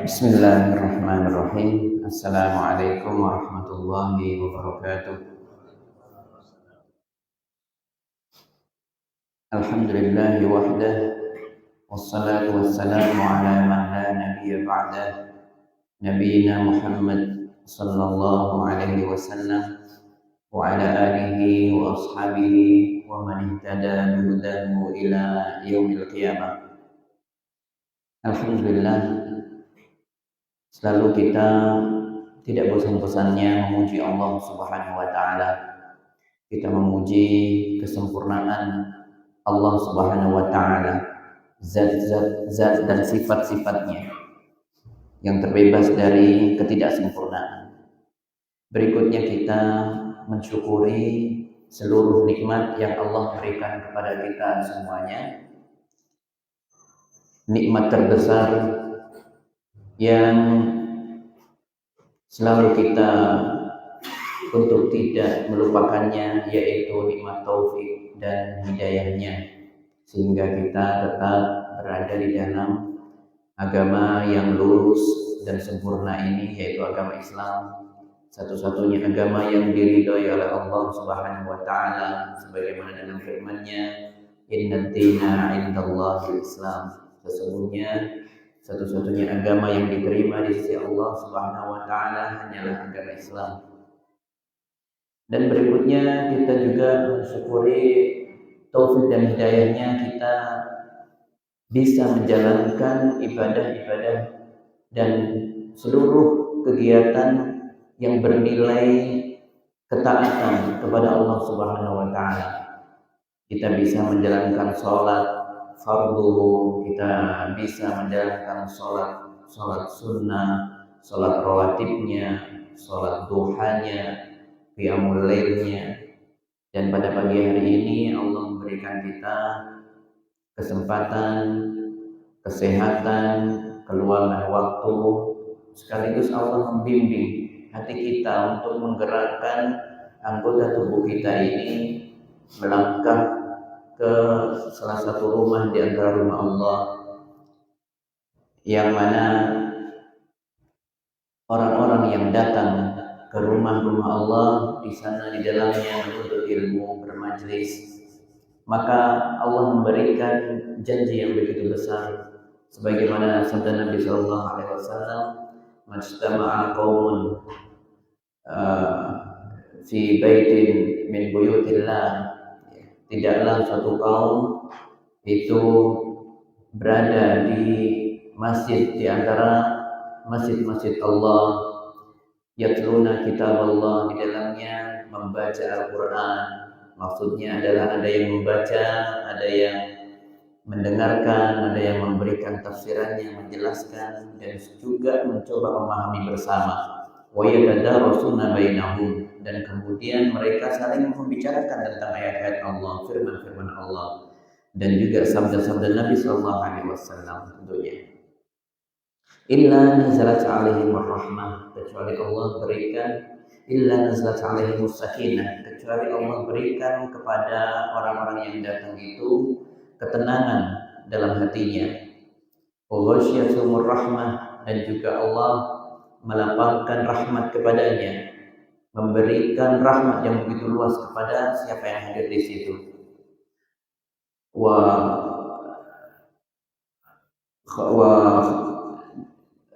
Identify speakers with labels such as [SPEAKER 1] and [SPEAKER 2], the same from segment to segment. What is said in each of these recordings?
[SPEAKER 1] Bismillahirrahmanirrahim. Assalamualaikum warahmatullahi wabarakatuh. Alhamdulillahi wahdah, wassalatu wassalamu ala man la nabiyya ba'dah, nabiyina Muhammad sallallahu alaihi wasallam wa ala alihi wa ashabihi wa man ihtada bihudahu ila yaumil qiyamah. Alhamdulillah, selalu kita tidak bosan-bosannya memuji Allah Subhanahu wa taala. Kita memuji kesempurnaan Allah Subhanahu wa taala, zat dan sifat-sifatnya yang terbebas dari ketidaksempurnaan. Berikutnya kita mensyukuri seluruh nikmat yang Allah berikan kepada kita semuanya. Nikmat terbesar yang selalu kita untuk tidak melupakannya, yaitu nikmat taufik dan hidayahnya, sehingga kita tetap berada di dalam agama yang lurus dan sempurna ini, yaitu agama Islam, satu-satunya agama yang diridhoi oleh Allah Subhanahu wa taala, sebagaimana dalam firman-Nya, "Innad dina 'indallahil Islam." Sesungguhnya satu-satunya agama yang diterima di sisi Allah Subhanahu wa taala hanyalah agama Islam. Dan berikutnya kita juga mensyukuri taufik dan hidayahnya, kita bisa menjalankan ibadah-ibadah dan seluruh kegiatan yang bernilai ketaatan kepada Allah Subhanahu wa taala. Kita bisa menjalankan sholat fardu, kita bisa menjalankan sholat sunnah, sholat rawatibnya, sholat duhanya, qiyamul lailnya. Dan pada pagi hari ini Allah memberikan kita kesempatan, kesehatan, keluangan waktu, sekaligus Allah membimbing hati kita untuk menggerakkan anggota tubuh kita ini melangkah ke salah satu rumah di antara rumah Allah, yang mana orang-orang yang datang ke rumah-rumah Allah di sana di dalamnya menuntut ilmu, bermajlis, maka Allah memberikan janji yang begitu besar, sebagaimana sabda Nabi sallallahu alaihi wasallam, "Majtama'a qaumun fi baitin min buyutillah." Tidaklah suatu kaum itu berada di masjid di antara masjid-masjid Allah, yatluna kitab Allah, di dalamnya membaca Al-Quran. Maksudnya adalah ada yang membaca, ada yang mendengarkan, ada yang memberikan tafsirannya, menjelaskan, dan juga mencoba memahami bersama. Wa yatadarasuna bainahum, dan kemudian mereka saling membicarakan tentang ayat-ayat Allah, firman-firman Allah, dan juga sabda-sabda Nabi sallallahu alaihi wasallam tentunya. Illa nazalat alaihim rahmah, kecuali Allah berikan, illa nazalat alaihim sakinah, kecuali Allah berikan kepada orang-orang yang datang itu ketenangan dalam hatinya. Wa ghasyiyatuhumur rahmah, dan juga Allah melapangkan rahmat kepadanya, memberikan rahmat yang begitu luas kepada siapa yang hadir di situ. Wa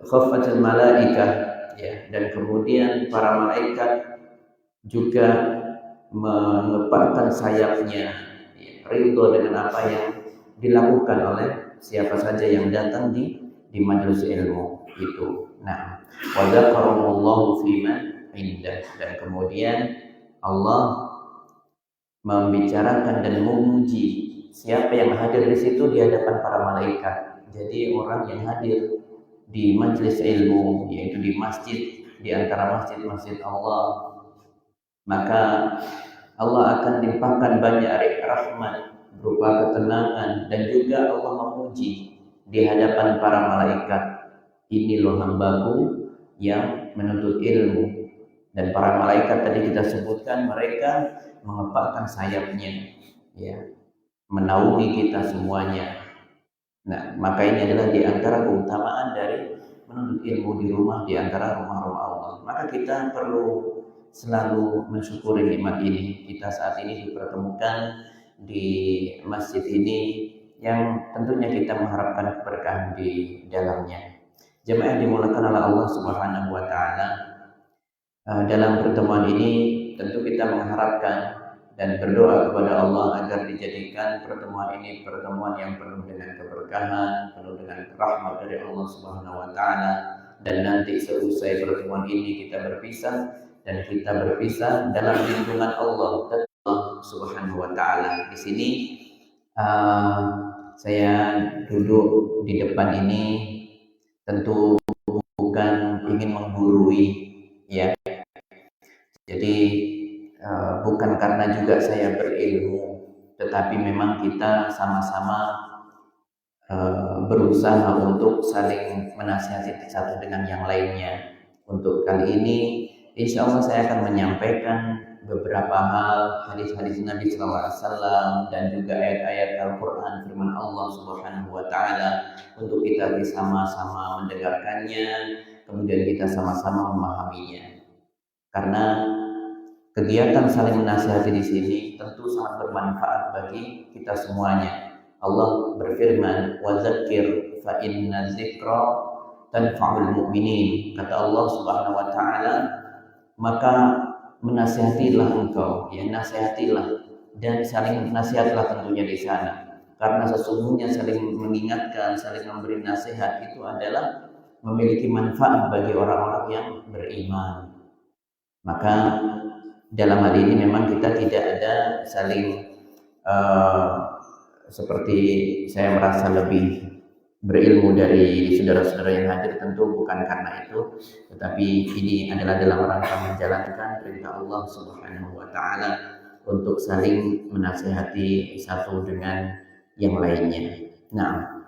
[SPEAKER 1] khaffatul malaikah, ya, dan kemudian para malaikat juga mengepakkan sayapnya, ya, ridho dengan apa yang dilakukan oleh siapa saja yang datang di majelis ilmu itu. Nah, wa dzakarallahu fiman indah, dan kemudian Allah membicarakan dan memuji siapa yang hadir di situ di hadapan para malaikat. Jadi orang yang hadir di majelis ilmu, yaitu di masjid, di antara masjid-masjid Allah, maka Allah akan limpahkan banyak rahmat berupa ketenangan, dan juga Allah memuji di hadapan para malaikat, "Ini loh hambaku yang menuntut ilmu." Dan para malaikat tadi kita sebutkan, mereka mengepakkan sayapnya, ya, menaungi kita semuanya. Nah, maka ini adalah di antara keutamaan dari menuntut ilmu di rumah di antara rumah-rumah Allah. Maka kita perlu selalu mensyukuri nikmat ini. Kita saat ini dipertemukan di masjid ini yang tentunya kita mengharapkan keberkahan di dalamnya. Jemaah yang dimulakan oleh Allah Subhanahu wa taala, dalam pertemuan ini tentu kita mengharapkan dan berdoa kepada Allah agar dijadikan pertemuan ini pertemuan yang penuh dengan keberkahan, penuh dengan rahmat dari Allah Subhanahu wa taala, dan nanti seusai pertemuan ini kita berpisah dan kita berpisah dalam lindungan Allah Subhanahu wa taala. Di sini saya duduk di depan ini tentu bukan ingin menggurui, ya. Jadi bukan karena juga saya berilmu, tetapi memang kita sama-sama berusaha untuk saling menasihati satu dengan yang lainnya. Untuk kali ini, insya Allah saya akan menyampaikan beberapa hal hadis-hadis Nabi SAW dan juga ayat-ayat Al-Quran firman Allah Subhanahu wa taala untuk kita sama-sama mendengarkannya, kemudian kita sama-sama memahaminya. Karena kegiatan saling menasihati di sini tentu sangat bermanfaat bagi kita semuanya. Allah berfirman, "Wa dzakir fa inna dzikra tanfa'ul mu'minin." Kata Allah Subhanahu wa taala, maka menasihatilah engkau, ya, nasihatilah dan saling nasihatlah tentunya di sana. Karena sesungguhnya saling mengingatkan, saling memberi nasihat itu adalah memiliki manfaat bagi orang-orang yang beriman. Maka dalam hal ini memang kita tidak ada saling seperti saya merasa lebih berilmu dari saudara-saudara yang hadir, tentu bukan karena itu, tetapi ini adalah dalam rangka menjalankan perintah Allah Subhanahu wa taala untuk saling menasihati satu dengan yang lainnya. Nah,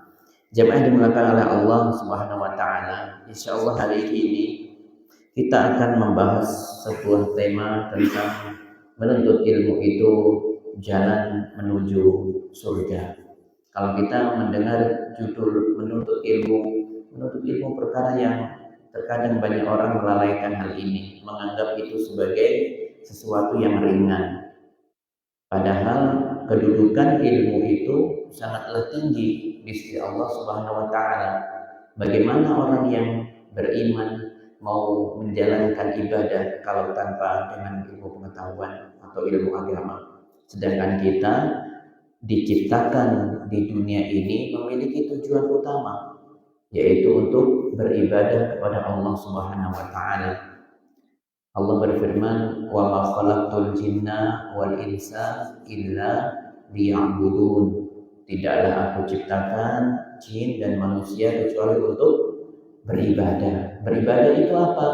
[SPEAKER 1] jemaah dimulakan oleh Allah Subhanahu wa taala, insyaallah hari ini kita akan membahas sebuah tema tentang menuntut ilmu itu jalan menuju surga. Kalau kita mendengar judul menuntut ilmu perkara yang terkadang banyak orang melalaikan hal ini, menganggap itu sebagai sesuatu yang ringan. Padahal kedudukan ilmu itu sangatlah tinggi di sisi Allah Subhanahu wa taala. Bagaimana orang yang beriman mau menjalankan ibadah kalau tanpa dengan ilmu pengetahuan atau ilmu agama? Sedangkan kita diciptakan di dunia ini memiliki tujuan utama, yaitu untuk beribadah kepada Allah Subhanahu wa taala. Allah berfirman, "Wa ma khalaqtul jinna wal insa illa liya'budun." Tidaklah aku ciptakan jin dan manusia kecuali untuk beribadah. Beribadah itu apa?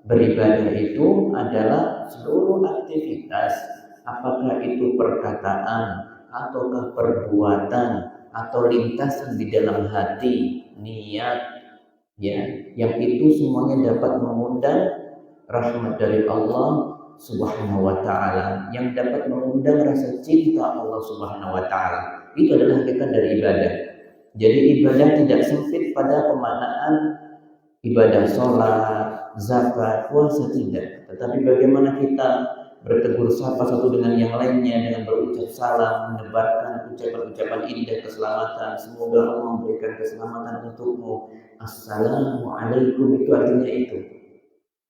[SPEAKER 1] Beribadah itu adalah seluruh aktivitas, apakah itu perkataan ataukah perbuatan atau lintasan di dalam hati, niat, ya, yang itu semuanya dapat mengundang rahmat dari Allah Subhanahu wa taala, yang dapat mengundang rasa cinta Allah Subhanahu wa taala. Itu adalah hakikat dari ibadah. Jadi ibadah tidak sempit pada pemaknaan ibadah sholat, zakat, puasa, tidak. Tetapi bagaimana kita bertegur sapa satu dengan yang lainnya dengan berucap salam, menebarkan ucapan-ucapan indah keselamatan. Semoga Allah memberikan keselamatan untukmu. Assalamualaikum, itu artinya itu.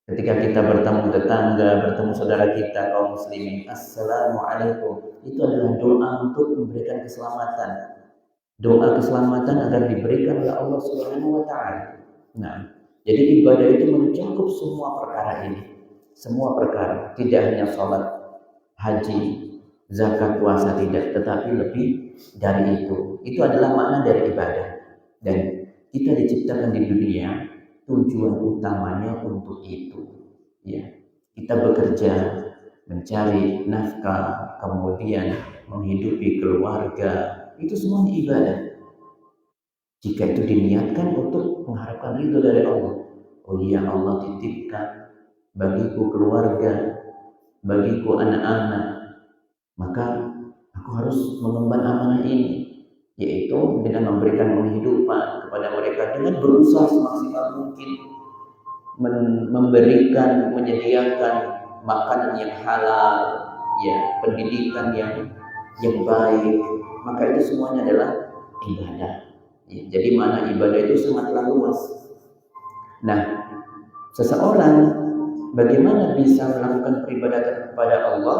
[SPEAKER 1] Ketika kita bertemu tetangga, bertemu saudara kita kaum muslimin, assalamualaikum, itu adalah doa untuk memberikan keselamatan. Doa keselamatan agar diberikan oleh Allah Subhanahu wa taala. Nah, jadi ibadah itu mencakup semua perkara ini. Semua perkara, tidak hanya sholat, haji, zakat, puasa, tidak, tetapi lebih dari itu. Itu adalah makna dari ibadah. Dan kita diciptakan di dunia, tujuan utamanya untuk itu. Ya, kita bekerja, mencari nafkah, kemudian menghidupi keluarga, itu semuanya ibadah. Jika itu diniatkan untuk mengharapkan ridho dari Allah. Oh iya, Allah titipkan bagiku keluarga, bagiku anak-anak, maka aku harus mengemban amanah ini, yaitu dengan memberikan penghidupan kepada mereka dengan berusaha semaksimal mungkin memberikan, menyediakan makanan yang halal, ya, pendidikan yang baik, maka itu semuanya adalah ibadah. Ya, jadi mana ibadah itu sangatlah luas. Nah, seseorang bagaimana bisa melakukan peribadatan kepada Allah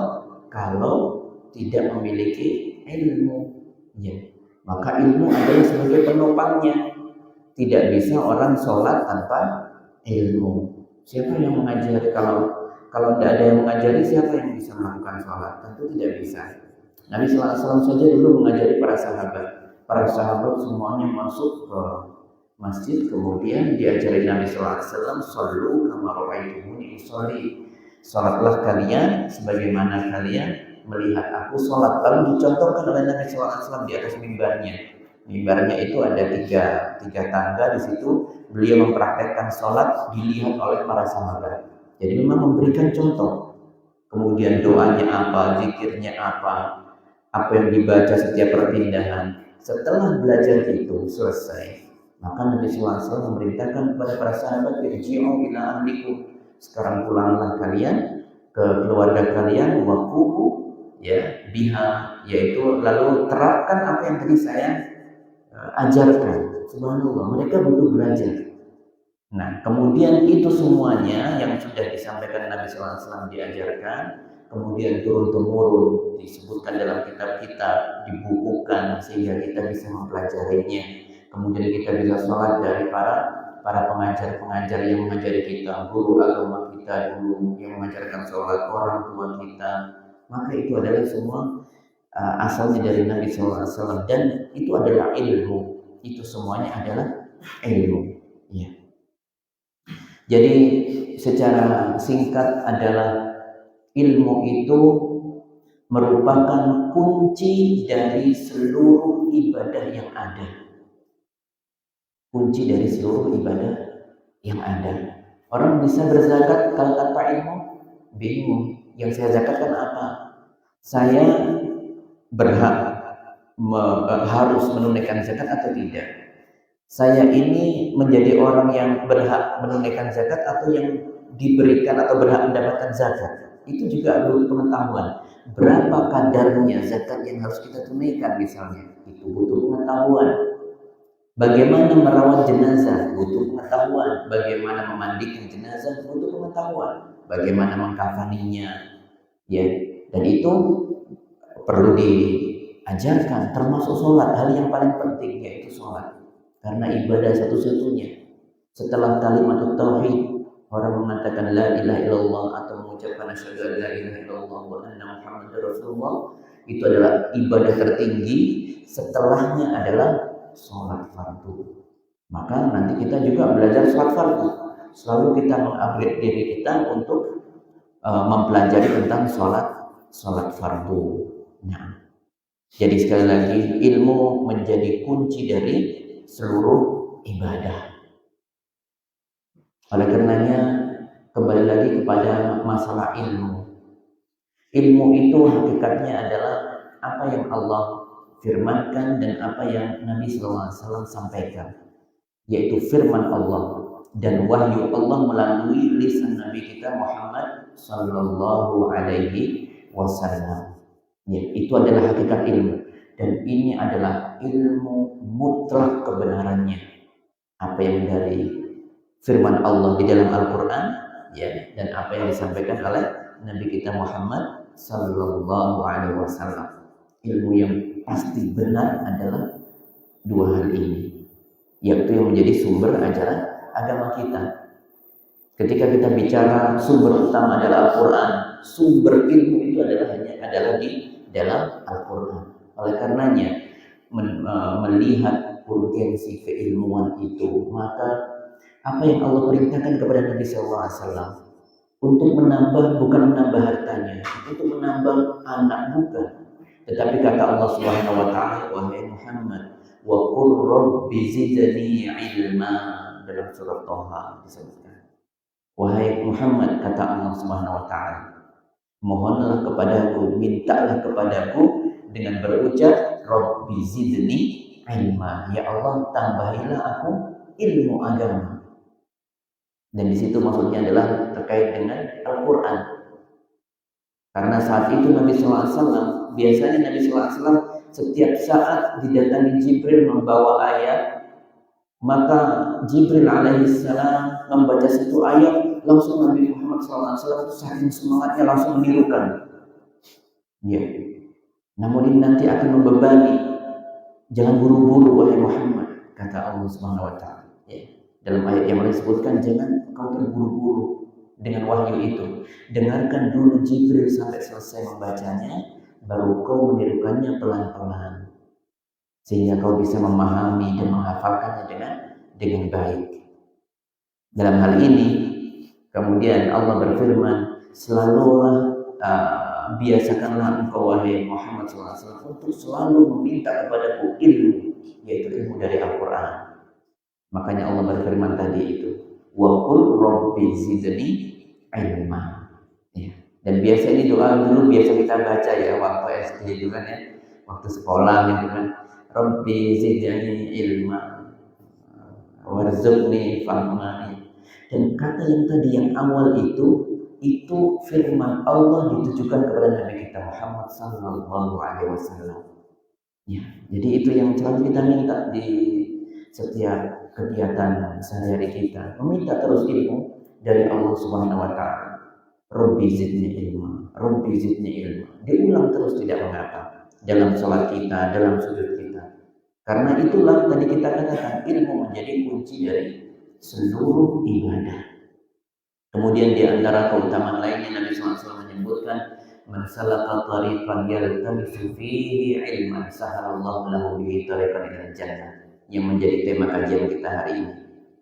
[SPEAKER 1] kalau tidak memiliki ilmu? Ya, maka ilmu adalah sebagai penopangnya. Tidak bisa orang sholat tanpa ilmu. Siapa yang mengajari? Kalau tidak ada yang mengajari, siapa yang bisa melakukan sholat? Tentu tidak bisa. Nabi SAW saja dulu mengajari para sahabat. Para sahabat semuanya masuk ke masjid, kemudian diajari Nabi SAW, "Shallu kama ra'aitumuni usolli." Sholatlah kalian sebagaimana kalian melihat aku sholat. Lalu dicontohkan oleh Nabi SAW di atas mimbarnya. Mimbarnya itu ada tiga tangga. Di situ beliau mempraktekkan sholat dilihat oleh para sahabat. Jadi memang memberikan contoh. Kemudian doanya apa, zikirnya apa yang dibaca setiap perpindahan. Setelah belajar itu selesai, maka Nabi SAW memerintahkan kepada para sahabat, "Irji'u ila ahlikum." Sekarang pulanglah kalian ke keluarga kalian, waqumu, ya, biha, yaitu lalu terapkan apa yang tadi saya ajarkan. Subhanallah, mereka butuh belajar. Nah, kemudian itu semuanya yang sudah disampaikan Nabi SAW diajarkan, kemudian turun-temurun disebutkan dalam kitab-kitab, dibukukan sehingga kita bisa mempelajarinya. Kemudian kita bisa sholat dari para pengajar-pengajar yang mengajari kita, guru agama kita dulu yang mengajarkan sholat, orang tua kita. Maka itu adalah semua asalnya dari Nabi SAW, dan itu adalah ilmu. Itu semuanya adalah ilmu. Ya. Jadi secara singkat adalah ilmu itu merupakan kunci dari seluruh ibadah yang ada. Kunci dari seluruh ibadah yang ada. Orang bisa berzakat kalau tanpa ilmu, bingung. Yang saya zakatkan apa? Saya berhak harus menunaikan zakat atau tidak? Saya ini menjadi orang yang berhak menunaikan zakat atau yang diberikan atau berhak mendapatkan zakat? Itu juga butuh pengetahuan. Berapa kadarnya zakat yang harus kita tunaikan misalnya? Itu butuh pengetahuan. Bagaimana merawat jenazah, butuh pengetahuan. Bagaimana memandikan jenazah, butuh pengetahuan. Bagaimana mengkafaninya, ya. Dan itu perlu diajarkan. Termasuk sholat, hal yang paling penting yaitu sholat. Karena ibadah satu-satunya. Setelah kalimat tauhid, orang mengatakan la ilaha illallah atau mengucapkan asyhadu an la ilaha illallah wa anna muhammadar rasulullah, itu adalah ibadah tertinggi. Setelahnya adalah sholat fardu. Maka nanti kita juga belajar sholat fardu. Selalu kita mengupgrade diri kita untuk mempelajari tentang sholat fardu. Nah, jadi sekali lagi ilmu menjadi kunci dari seluruh ibadah. Oleh karenanya kembali lagi kepada masalah ilmu. Ilmu itu hakikatnya adalah apa yang Allah firmankan dan apa yang Nabi SAW sampaikan, yaitu firman Allah dan wahyu Allah melalui lisan Nabi kita Muhammad Sallallahu Alaihi Wasallam. Ya, itu adalah hakikat ilmu, dan ini adalah ilmu mutlak kebenarannya. Apa yang dari firman Allah di dalam Al-Quran, ya, dan apa yang disampaikan oleh Nabi kita Muhammad Sallallahu Alaihi Wasallam. Ilmu yang pasti benar adalah dua hal ini, yaitu yang menjadi sumber ajaran agama kita. Ketika kita bicara sumber utama adalah Al-Quran, sumber ilmu itu adalah di dalam Al-Quran. Oleh karenanya melihat urgensi keilmuan itu, maka apa yang Allah perintahkan kepada Nabi SAW untuk menambah, bukan menambah hartanya, untuk menambah anak, bukan. Tetapi kata Allah Subhanahu wa taala, wahai Muhammad, wa qur rabbi zidni ilma, dalam surat Thaha disebutkan. Wahai Muhammad, kata Allah Subhanahu wa taala, mohonlah kepadaku, mintalah kepadaku dengan berucap rabbi zidni ilma. Ya Allah, tambahilah aku ilmu agama. Dan di situ maksudnya adalah terkait dengan Al-Quran. Karena saat itu Nabi SAW, biasanya Nabi SAW setiap saat didatangi Jibril membawa ayat, maka Jibril alaihissalam membaca satu ayat, langsung Nabi Muhammad SAW saking semangatnya langsung menirukan. Ya. Namun ini nanti akan membebani. Jangan buru-buru wahai Muhammad, kata Allah Subhanahu wa taala. Ya. Dalam ayat yang lain disebutkan jangan kau terburu-buru dengan wahyu itu. Dengarkan dulu Jibril sampai selesai membacanya, baru kau menirukannya pelan-pelan. Sehingga kau bisa memahami dan menghafalkannya dengan baik. Dalam hal ini, kemudian Allah berfirman, selalulah biasakanlah engkau wahai Muhammad SAW untuk selalu meminta kepadaku ilmu, yaitu ilmu dari Al-Quran. Makanya Allah berfirman tadi itu, wa qul rabbi zidni ilma. Ya. Dan biasa ini doa dulu biasa kita baca ya waktu SD itu kan ya, waktu sekolah gitu kan, rabbi zidni ilma warzuqni fahma. Dan kata yang tadi yang awal itu firman Allah ditujukan kepada Nabi kita Muhammad sallallahu alaihi wasallam. Ya, jadi itu yang selalu kita minta di setiap kegiatan sehari-hari kita, meminta terus ilmu dari Allah Subhanahu wa taala. Rabbi zidni ilma, Rabbi zidni ilma. Diulang terus tidak mengapa dalam salat kita, dalam sujud kita. Karena itulah tadi kita katakan ilmu menjadi kunci dari seluruh ibadah. Kemudian di antara keutamaan lainnya Nabi SAW menyebutkan man salaka tariqan yaltamisu fihi ilman sahalallahu lahu bihi tariqan ilal jannah, yang menjadi tema kajian kita hari ini,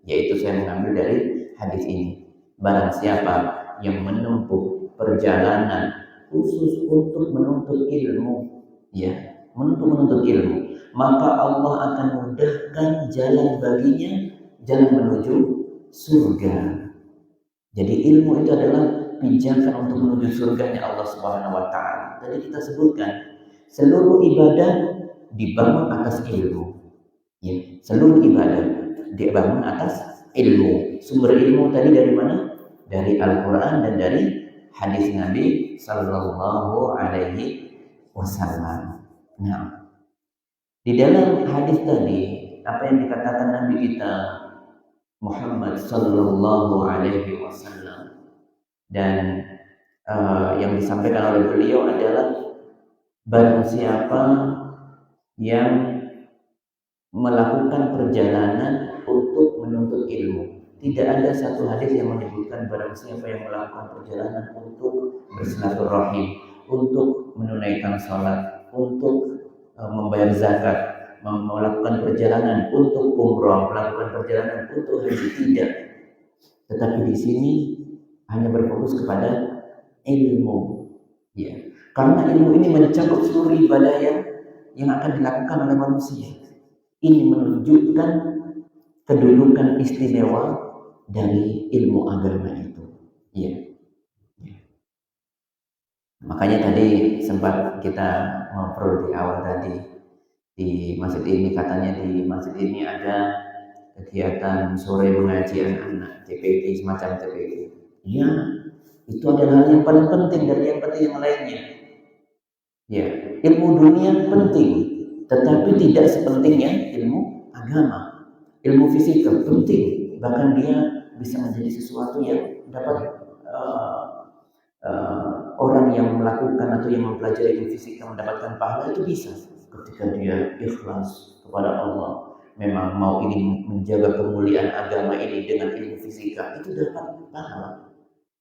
[SPEAKER 1] yaitu saya mengambil dari hadis ini. Barang siapa yang menempuh perjalanan khusus untuk menuntut ilmu, ya, menuntut ilmu, maka Allah akan mudahkan jalan baginya, jalan menuju surga. Jadi ilmu itu adalah pijakan untuk menuju surganya Allah Subhanahu wa taala. Tadi kita sebutkan seluruh ibadah dibangun atas ilmu. Ya, seluruh ibadah dibangun atas ilmu. Sumber ilmu tadi dari mana? Dari Al-Qur'an dan dari hadis Nabi sallallahu alaihi wasallam. Nah, di dalam hadis tadi apa yang dikatakan Nabi kita Muhammad sallallahu alaihi wasallam dan yang disampaikan oleh beliau adalah barang siapa yang melakukan perjalanan untuk menuntut ilmu. Tidak ada satu hadis yang menyebutkan barang siapa yang melakukan perjalanan untuk bersilaturahim, untuk menunaikan salat, untuk membayar zakat, melakukan perjalanan untuk umrah, melakukan perjalanan untuk haji, tidak. Tetapi di sini hanya berfokus kepada ilmu. Ya. Karena ilmu ini mencakup seluruh ibadah yang akan dilakukan oleh manusia. Ini menunjukkan kedudukan istimewa dari ilmu agama itu. Ya. Makanya tadi sempat kita ngobrol di awal tadi, di masjid ini katanya di masjid ini ada kegiatan sore mengaji anak-anak, CPG, semacam CPG. Ya, itu adalah hal yang paling penting dari yang penting yang lainnya. Ya, ilmu dunia penting, tetapi tidak sepentingnya ilmu agama. Ilmu fisika penting, bahkan dia bisa menjadi sesuatu yang dapat orang yang melakukan atau yang mempelajari ilmu fisika mendapatkan pahala itu bisa ketika dia ikhlas kepada Allah, memang mau ingin menjaga kemuliaan agama ini dengan ilmu fisika, itu dapat pahala.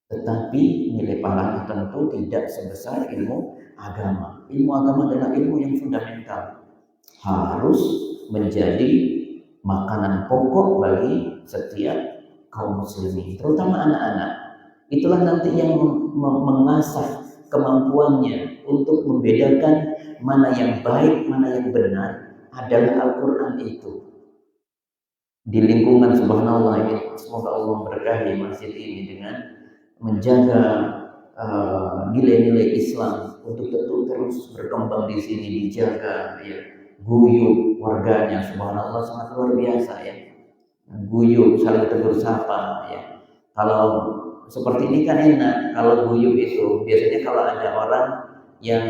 [SPEAKER 1] Tetapi nilai pahalanya tentu tidak sebesar ilmu agama. Ilmu agama adalah ilmu yang fundamental, harus menjadi makanan pokok bagi setiap kaum muslimin, terutama anak-anak. Itulah nanti yang mengasah kemampuannya untuk membedakan mana yang baik, mana yang benar adalah Al-Quran itu. Di lingkungan subhanallah ini, semoga Allah memberkahi masjid ini dengan menjaga nilai-nilai Islam untuk terus berkembang di sini, dijaga ya. guyup warganya, subhanallah sangat luar biasa ya. Guyup, saling tegur sapa ya. Kalau seperti ini kan enak. Kalau guyup itu biasanya kalau ada orang yang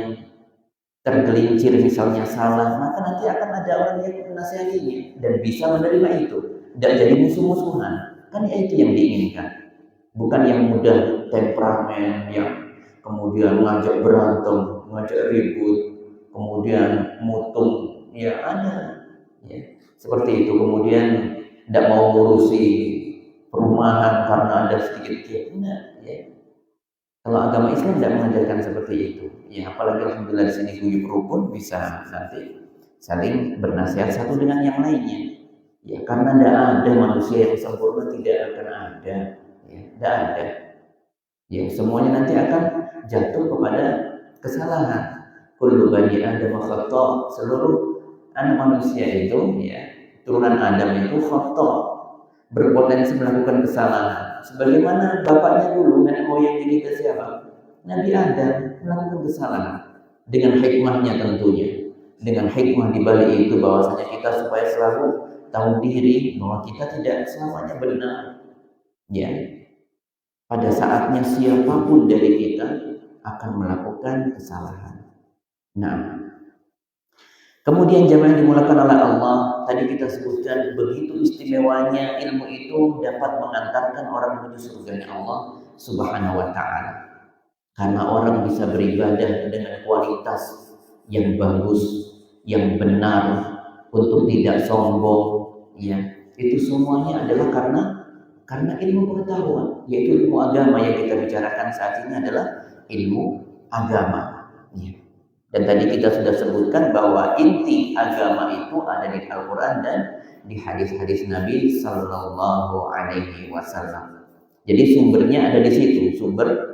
[SPEAKER 1] tergelincir misalnya salah, maka nanti akan ada orang yang menasihatinya dan bisa menerima itu, tidak jadi musuh-musuhan. Kan itu yang diinginkan, bukan yang mudah temperamen, yang kemudian ngajak berantem, ngajak ribut, kemudian mutung, ya ada, ya seperti itu. Kemudian tidak mau ngurusi perumahan karena ada sedikit enggak, ya. Kalau agama Islam tidak mengajarkan seperti itu. Ya, apalagi alhamdulillah di sini guyup rukun bisa nanti saling bernasihat satu dengan yang lainnya. Ya, karena tidak ada manusia yang sempurna, tidak akan ada. Ya, tidak ada. Ya, semuanya nanti akan jatuh kepada kesalahan. Kullu bani Adam khata'. Seluruh anak manusia itu, ya, turunan Adam itu khata', berpotensi melakukan kesalahan. Sebagaimana bapaknya dulu, nenek moyang kita siapa? Nabi Adam melakukan kesalahan dengan hikmahnya tentunya. Dengan hikmah di balik itu bahwasanya kita supaya selalu tahu diri bahwa kita tidak selamanya benar. Ya. Pada saatnya siapapun dari kita akan melakukan kesalahan. Nah, kemudian jamaah yang dimulakan oleh Allah, tadi kita sebutkan begitu istimewanya ilmu itu dapat mengantarkan orang menuju surganya Allah Subhanahu wa taala. Karena orang bisa beribadah dengan kualitas yang bagus, yang benar, untuk tidak sombong, ya. Itu semuanya adalah karena ilmu pengetahuan, yaitu ilmu agama yang kita bicarakan saat ini adalah ilmu agama, ya. Dan tadi kita sudah sebutkan bahwa inti agama itu ada di Al-Quran dan di hadis-hadis Nabi Sallallahu Alaihi Wasallam. Jadi sumbernya ada di situ, sumber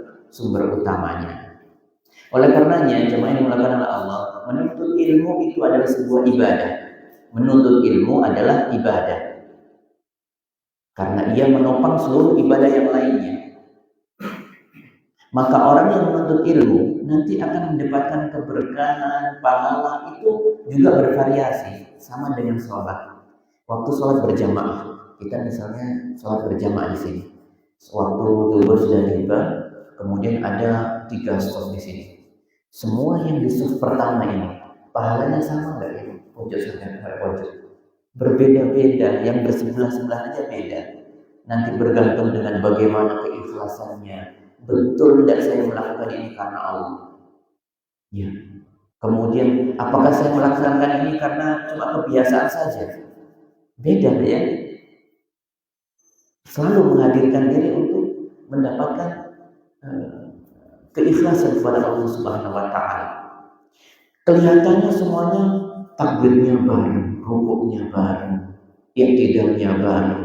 [SPEAKER 1] utamanya. Oleh karenanya, jemaah yang dimuliakan oleh Allah, menuntut ilmu itu adalah sebuah ibadah. Menuntut ilmu adalah ibadah, karena ia menopang seluruh ibadah yang lainnya. Maka orang yang menuntut ilmu nanti akan mendapatkan keberkahan, pahala itu juga bervariasi, sama dengan sholat. Waktu sholat berjamaah, kita misalnya sholat berjamaah di sini. Waktu zuhur sudah tiba, kemudian ada 3 stop di sini. Semua yang di stop pertama ini, pahalanya sama nggak ya? Pojok sampai pojok. Berbeda-beda, yang bersebelah-sebelah aja beda. Nanti bergantung dengan bagaimana keikhlasannya. Betul tidak saya melakukan ini karena Allah? Ya. Kemudian apakah saya melaksanakan ini karena cuma kebiasaan saja? Beda ya. Selalu menghadirkan diri untuk mendapatkan keikhlasan kepada Allah Subhanahu wa taala. Kelihatannya semuanya takbirnya bareng, rukuknya bareng, i'tidalnya bareng,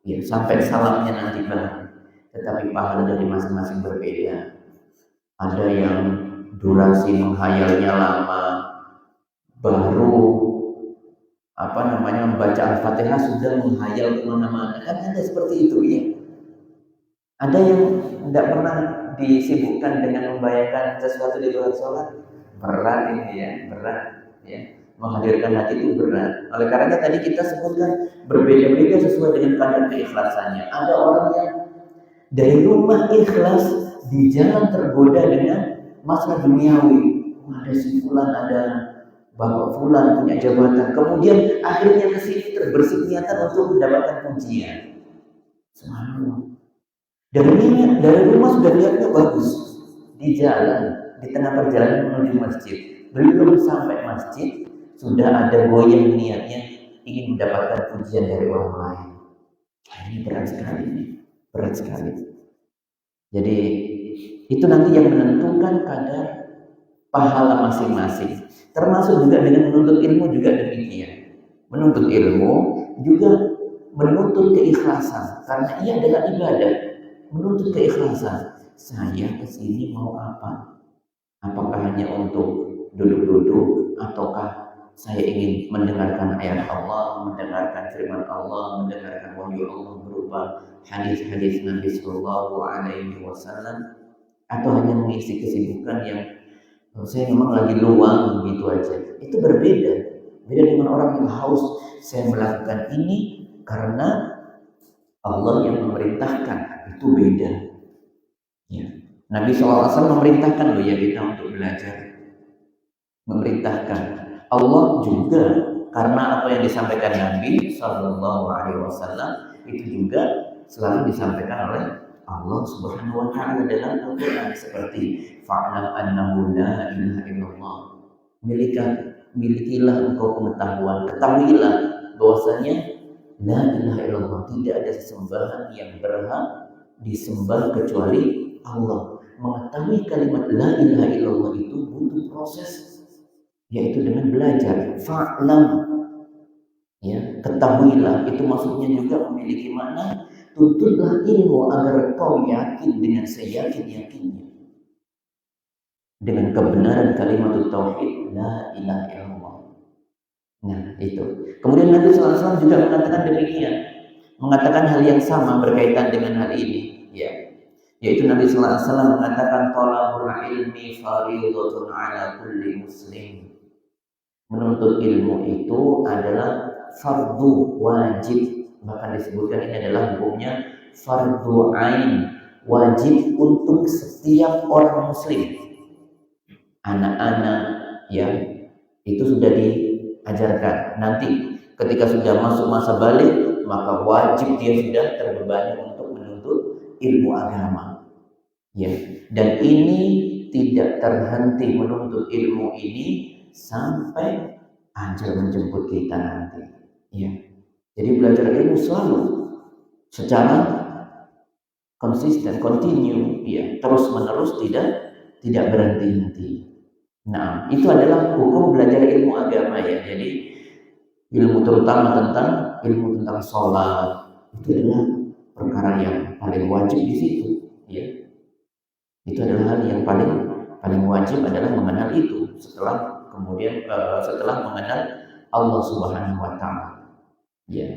[SPEAKER 1] ya, sampai salamnya nanti bareng. Tetapi pahala dari masing-masing berbeda. Ada yang durasi menghayalnya lama, baru membaca Al-Fatihah sudah menghayal kemana-mana. Kan ada seperti itu ya. Ada yang tidak pernah disibukkan dengan membayangkan sesuatu di luar sholat. Berat ini ya, berat ya. Menghadirkan hati itu berat. Oleh karena tadi kita sebutkan berbeda-beda sesuai dengan kadar keikhlasannya. Ada orang yang dari rumah ikhlas, di jalan tergoda dengan masalah duniawi. Ada si fulan, ada bapak fulan punya jabatan, kemudian akhirnya ke sini terbersih niatan untuk mendapatkan pujian. Subhanallah. Dari rumah sudah lihatnya bagus, di jalan, di tengah perjalanan menuju masjid, belum sampai masjid sudah ada goyang niatnya ingin mendapatkan pujian dari orang lain. Ini berat sekali. Jadi itu nanti yang menentukan kadar pahala masing-masing. Termasuk juga dengan menuntut ilmu juga demikian. Menuntut ilmu juga menuntut keikhlasan, karena ia adalah ibadah. Menuntut keikhlasan. Saya kesini mau apa? Apakah hanya untuk duduk-duduk, ataukah saya ingin mendengarkan ayat Allah, mendengarkan firman Allah, mendengarkan wahyu Allah berupa hadis-hadis Nabi Sallallahu Alaihi Wasallam, atau hanya mengisi kesibukan yang saya memang lagi luang gitu aja. Itu berbeda. Beda dengan orang yang haus, saya melakukan ini karena Allah yang memerintahkan, itu beda. Ya. Nabi SAW memerintahkan loh ya kita untuk belajar, memerintahkan. Allah juga karena apa yang disampaikan Nabi SAW itu juga selalu disampaikan oleh Allah Subhanahu Wa Taala dalam Al-Quran seperti fa'lam annahu la ilaha illallah. Milikilah engkau pengetahuan, ketahuilah bahwasanya la ilaha illallah, tidak ada sesembahan yang berhak disembah kecuali Allah. Mengetahui kalimat la ilaha illallah itu butuh proses, yaitu dengan belajar. Fa'lam, ya, ketahuilah, itu maksudnya juga memiliki makna tuntutlah ilmu agar kau yakin dengan seyakin-yakinnya dengan kebenaran kalimat tauhid la ilaha illallah. Nah, itu. Kemudian Nabi SAW juga mengatakan demikian, mengatakan hal yang sama berkaitan dengan hal ini, ya. Yaitu Nabi SAW mengatakan talabul ilmi fardhatun ala kulli muslim. Menuntut ilmu itu adalah fardu wajib, bahkan disebutkan ini adalah hukumnya fardu ain, wajib untuk setiap orang muslim. Anak-anak ya itu sudah diajarkan, nanti ketika sudah masuk masa balik maka wajib dia sudah terbebani untuk menuntut ilmu agama, ya. Dan ini tidak terhenti menuntut ilmu ini sampai ajal menjemput kita nanti, ya. Jadi belajar ilmu selalu secara konsisten, continue, ya, terus menerus, tidak berhenti-henti. Nah, itu adalah hukum belajar ilmu agama, ya. Jadi ilmu terutama tentang ilmu tentang sholat itu adalah perkara yang paling wajib di situ, ya. Itu adalah hal yang paling wajib adalah mengenal itu setelah mengenal Allah Subhanahu Wa Taala, ya.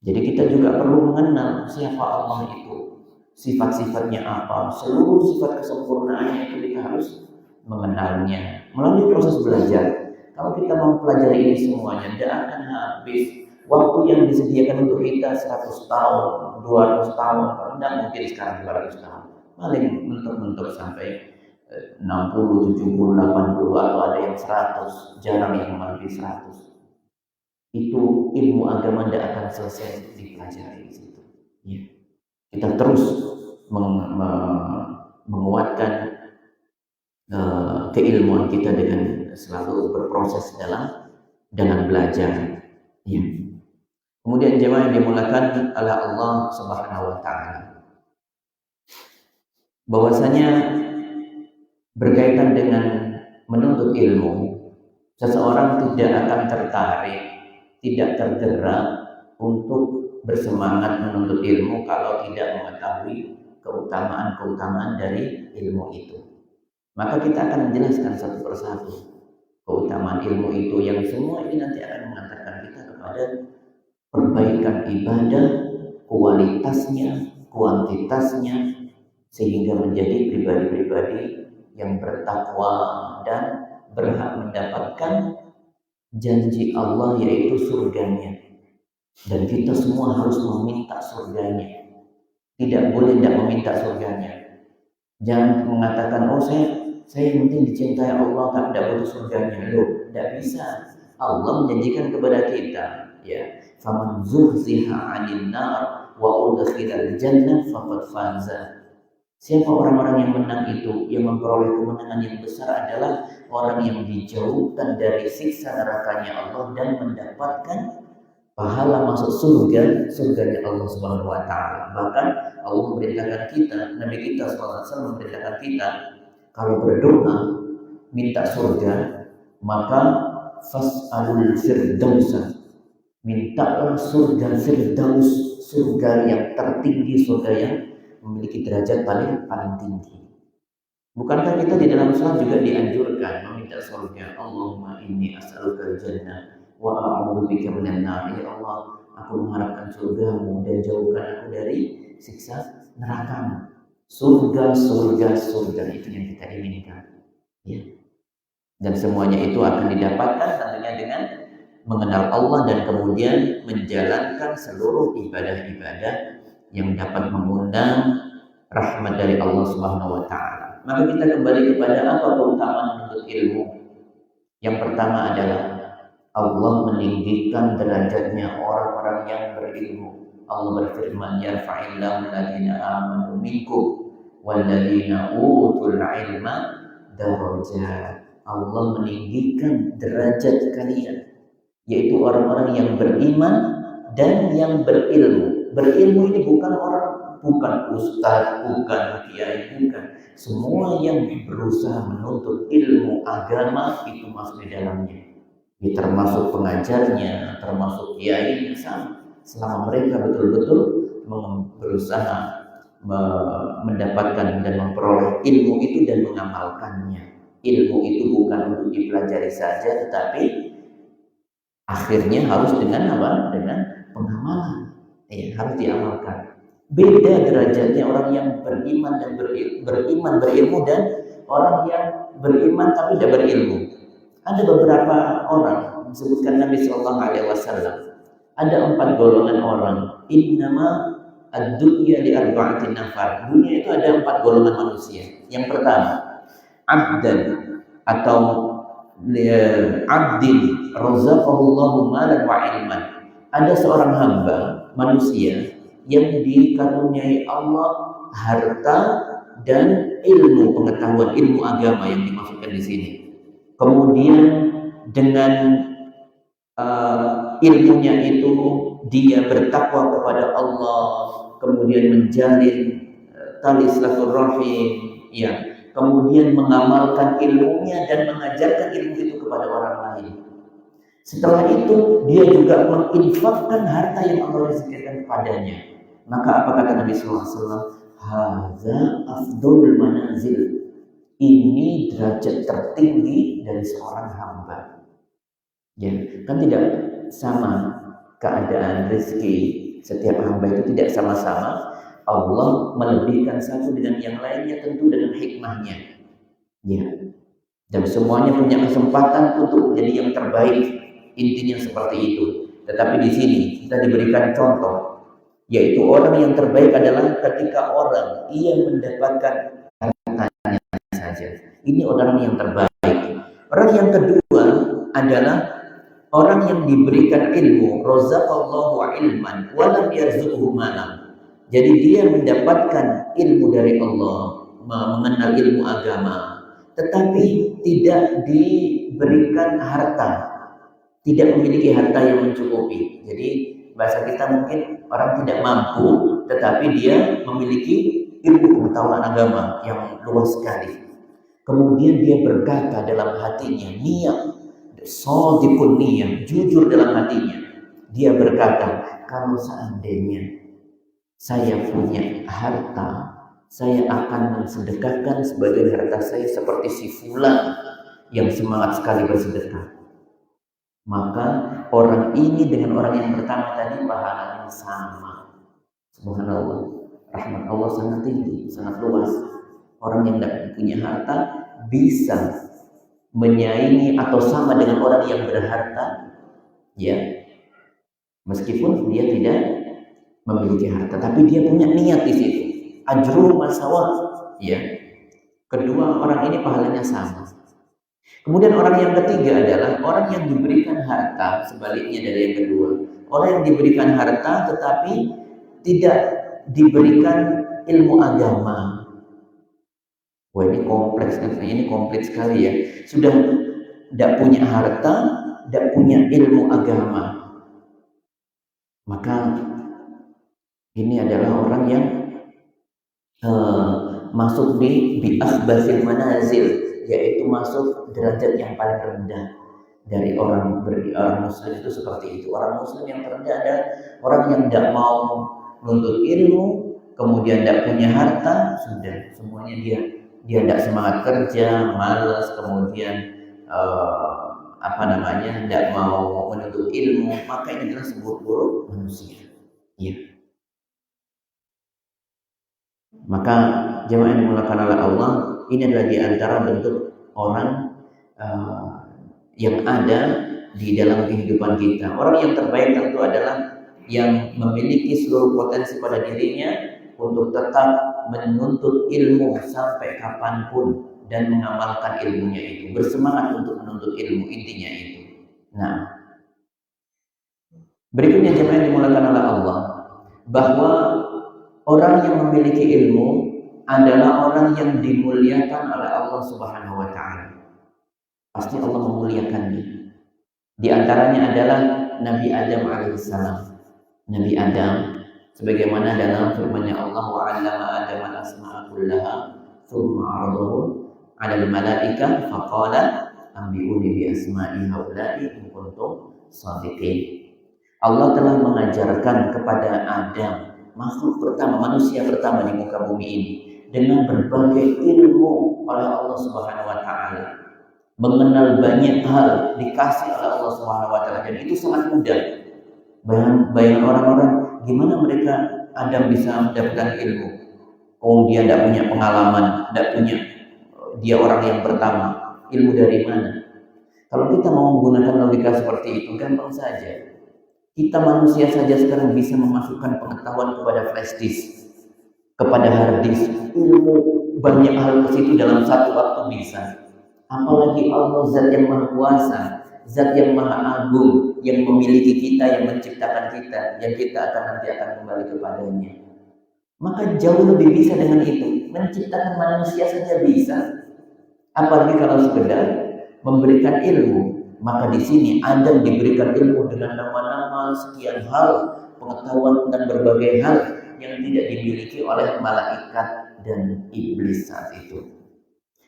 [SPEAKER 1] Jadi kita juga perlu mengenal siapa Allah itu, sifat-sifatnya apa, seluruh sifat kesempurnaannya itu kita harus mengenalnya melalui proses belajar. Kalau kita mau pelajari ini semuanya, tidak akan habis. Waktu yang disediakan untuk kita 100 tahun, 200 tahun, tidak mungkin sekarang 200 tahun. Paling mentok-mentok sampai 60, 70, 80, atau ada yang 100, jarang yang melebihi 100. Itu ilmu agama tidak akan selesai dipelajari di situ. Ya. Kita terus menguatkan keilmuan kita dengan selalu berproses dalam belajar, ya. Kemudian jemaah yang dimulakan oleh Allah Subhanahu Wa Taala, bahwasanya berkaitan dengan menuntut ilmu, seseorang tidak akan tertarik, tidak tergerak untuk bersemangat menuntut ilmu kalau tidak mengetahui keutamaan-keutamaan dari ilmu itu. Maka kita akan menjelaskan satu persatu keutamaan ilmu itu, yang semua ini nanti akan mengantarkan kita kepada perbaikan ibadah, kualitasnya, kuantitasnya, sehingga menjadi pribadi-pribadi yang bertakwa dan berhak mendapatkan janji Allah, yaitu surganya. Dan kita semua harus meminta surganya, tidak boleh tidak meminta surganya. Jangan mengatakan, oh saya penting dicintai Allah, tidak butuh surganya. Loh, tidak bisa. Allah menjanjikan kepada kita, ya, faman zuhziha 'anil nar wa udkhilal jannah faqad faza. Siapa orang-orang yang menang itu, yang memperoleh kemenangan yang besar adalah orang yang dijauhkan dari siksa nerakanya Allah dan mendapatkan pahala masuk surganya Allah Subhanahu Wa Taala. Bahkan Allah memerintahkan kita, Nabi kita SAW memerintahkan kita, kalau berdoa minta surga, maka fas'alul firdausa, mintalah surga firdaus, surga yang tertinggi, surga yang memiliki derajat paling tinggi. Bukankah kita di dalam salat juga dianjurkan meminta surga? Allahumma inni as'alukal jannah wa a'udzubika minan nar. Ya Allah, aku mengharapkan surgamu dan jauhkan aku dari siksa neraka. Surga itu yang kita inginkan, ya. Dan semuanya itu akan didapatkan tentunya dengan mengenal Allah dan kemudian menjalankan seluruh ibadah-ibadah yang dapat mengundang rahmat dari Allah Subhanahu wa taala. Maka kita kembali kepada apa keutamaan menuntut ilmu. Yang pertama adalah Allah meninggikan derajatnya orang-orang yang berilmu. Allah berfirman, "Yarfa'illahu alladziina aamanu minkum walladziina utul 'ilma darajat." Allah meninggikan derajat kalian, yaitu orang-orang yang beriman dan yang berilmu. Berilmu ini bukan ustaz, bukan kiai, bukan. Semua yang berusaha menuntut ilmu agama itu masuk di dalamnya. Ya, termasuk pengajarnya, termasuk kiai, selama mereka betul-betul berusaha mendapatkan dan memperoleh ilmu itu dan mengamalkannya. Ilmu itu bukan untuk dipelajari saja, tetapi akhirnya harus dengan apa? Dengan pengamalan. Harus diamalkan. Beda derajatnya orang yang beriman dan berilmu dan orang yang beriman tapi tidak berilmu. Ada beberapa orang, disebutkan Nabi Shallallahu Alaihi Wasallam, ada 4 golongan orang. Innama ad-dunya li arba'atin nafar. Dunia itu ada 4 golongan manusia. Yang pertama, abdan atau abdin razaqahullahu malan wa ilman. Ada seorang hamba manusia yang dikaruniai Allah harta dan ilmu pengetahuan, ilmu agama yang dimaksudkan di sini. Kemudian dengan ilmunya itu dia bertakwa kepada Allah, kemudian menjalin tali silaturahim, ya. Kemudian mengamalkan ilmunya dan mengajarkan ilmu itu kepada orang lain. Setelah itu dia juga menginfakkan harta yang Allah rezeki kepadanya. Maka apa kata Nabi SAW? Hadza afdolul manazil. Ini derajat tertinggi dari seorang hamba. Ya, kan tidak sama keadaan rezeki setiap hamba itu tidak sama-sama. Allah melebihkan satu dengan yang lainnya tentu dengan hikmahnya. Ya. Dan semuanya punya kesempatan untuk menjadi yang terbaik. Intinya seperti itu. Tetapi di sini kita diberikan contoh, yaitu orang yang terbaik adalah ketika orang ia mendapatkan hartanya saja. Ini orang yang terbaik. Orang yang kedua adalah orang yang diberikan ilmu, razaqallahu ilman wa lam yarzuqhu malan. Jadi dia mendapatkan ilmu dari Allah, mengenal ilmu agama, tetapi tidak diberikan harta, tidak memiliki harta yang mencukupi. Jadi bahasa kita mungkin orang tidak mampu, tetapi dia memiliki ilmu pengetahuan agama yang luas sekali. Kemudian dia berkata dalam hatinya, niat, shadiqun niyah, jujur dalam hatinya. Dia berkata, kalau seandainya saya punya harta, saya akan mensedekahkan sebagian harta saya seperti si fulan yang semangat sekali bersedekah. Maka orang ini dengan orang yang pertama tadi pahalanya sama. Subhanallah, rahmat Allah sangat tinggi, sangat luas. Orang yang tidak punya harta bisa menyaingi atau sama dengan orang yang berharta, ya, meskipun dia tidak memiliki harta, tapi dia punya niat di situ. Ajrul masawa, ya. Kedua orang ini pahalanya sama. Kemudian orang yang ketiga adalah orang yang diberikan harta, sebaliknya dari yang kedua. Orang yang diberikan harta tetapi tidak diberikan ilmu agama. Wah, ini kompleks, ini kompleks sekali ya. Sudah tidak punya harta, tidak punya ilmu agama. Maka ini adalah orang yang masuk di bi'akhbasil manazil, yaitu masuk derajat yang paling rendah dari orang muslim itu seperti itu. Orang muslim yang terendah adalah orang yang tidak mau menuntut ilmu, kemudian tidak punya harta, sudah semuanya dia tidak semangat kerja, malas, kemudian tidak mau menuntut ilmu, maka ini adalah seburuk-buruk manusia. Ya. Maka jemaah yang dimulakan oleh Allah, ini adalah di antara bentuk orang yang ada di dalam kehidupan kita. Orang yang terbaik tentu adalah yang memiliki seluruh potensi pada dirinya untuk tetap menuntut ilmu sampai kapanpun dan mengamalkan ilmunya itu, bersemangat untuk menuntut ilmu, intinya itu. Nah, berikutnya jemaah yang dimulakan oleh Allah, bahwa orang yang memiliki ilmu adalah orang yang dimuliakan oleh Allah Subhanahu wa taala. Pasti Allah memuliakannya. Di antaranya adalah Nabi Adam alaihissalam. Nabi Adam, sebagaimana dalam firman-Nya Allah, wa 'allama Adam al-asma'a kullaha tsumma 'aradahu 'ala al-mala'ikah faqala anbi'uni bi asma'i haula'i in kuntum shadiqin. Allah telah mengajarkan kepada Adam, makhluk pertama, manusia pertama di muka bumi ini, dengan berbagai ilmu oleh Allah Subhanahu wa taala. Mengenal banyak hal dikasih oleh Allah Subhanahu wa taala, dan itu sangat mudah. Bayang orang-orang gimana mereka Adam bisa mendapatkan ilmu. Oh, dia tidak punya pengalaman, tidak punya, dia orang yang pertama. Ilmu dari mana? Kalau kita mau menggunakan logika seperti itu, gampang saja. Kita manusia saja sekarang bisa memasukkan pengetahuan kepada flash disk, kepada hard disk. Ilmu banyak hal ke situ dalam satu waktu bisa. Apalagi Allah, Zat yang Maha Kuasa, Zat yang Maha Agung, yang memiliki kita, yang menciptakan kita, yang kita nanti akan kembali kepadanya. Maka jauh lebih bisa dengan itu. Menciptakan manusia saja bisa, apalagi kalau sekedar memberikan ilmu. Maka di sini Adam diberikan ilmu dengan nama-nama sekian hal, pengetahuan dan berbagai hal yang tidak dimiliki oleh malaikat dan iblis saat itu.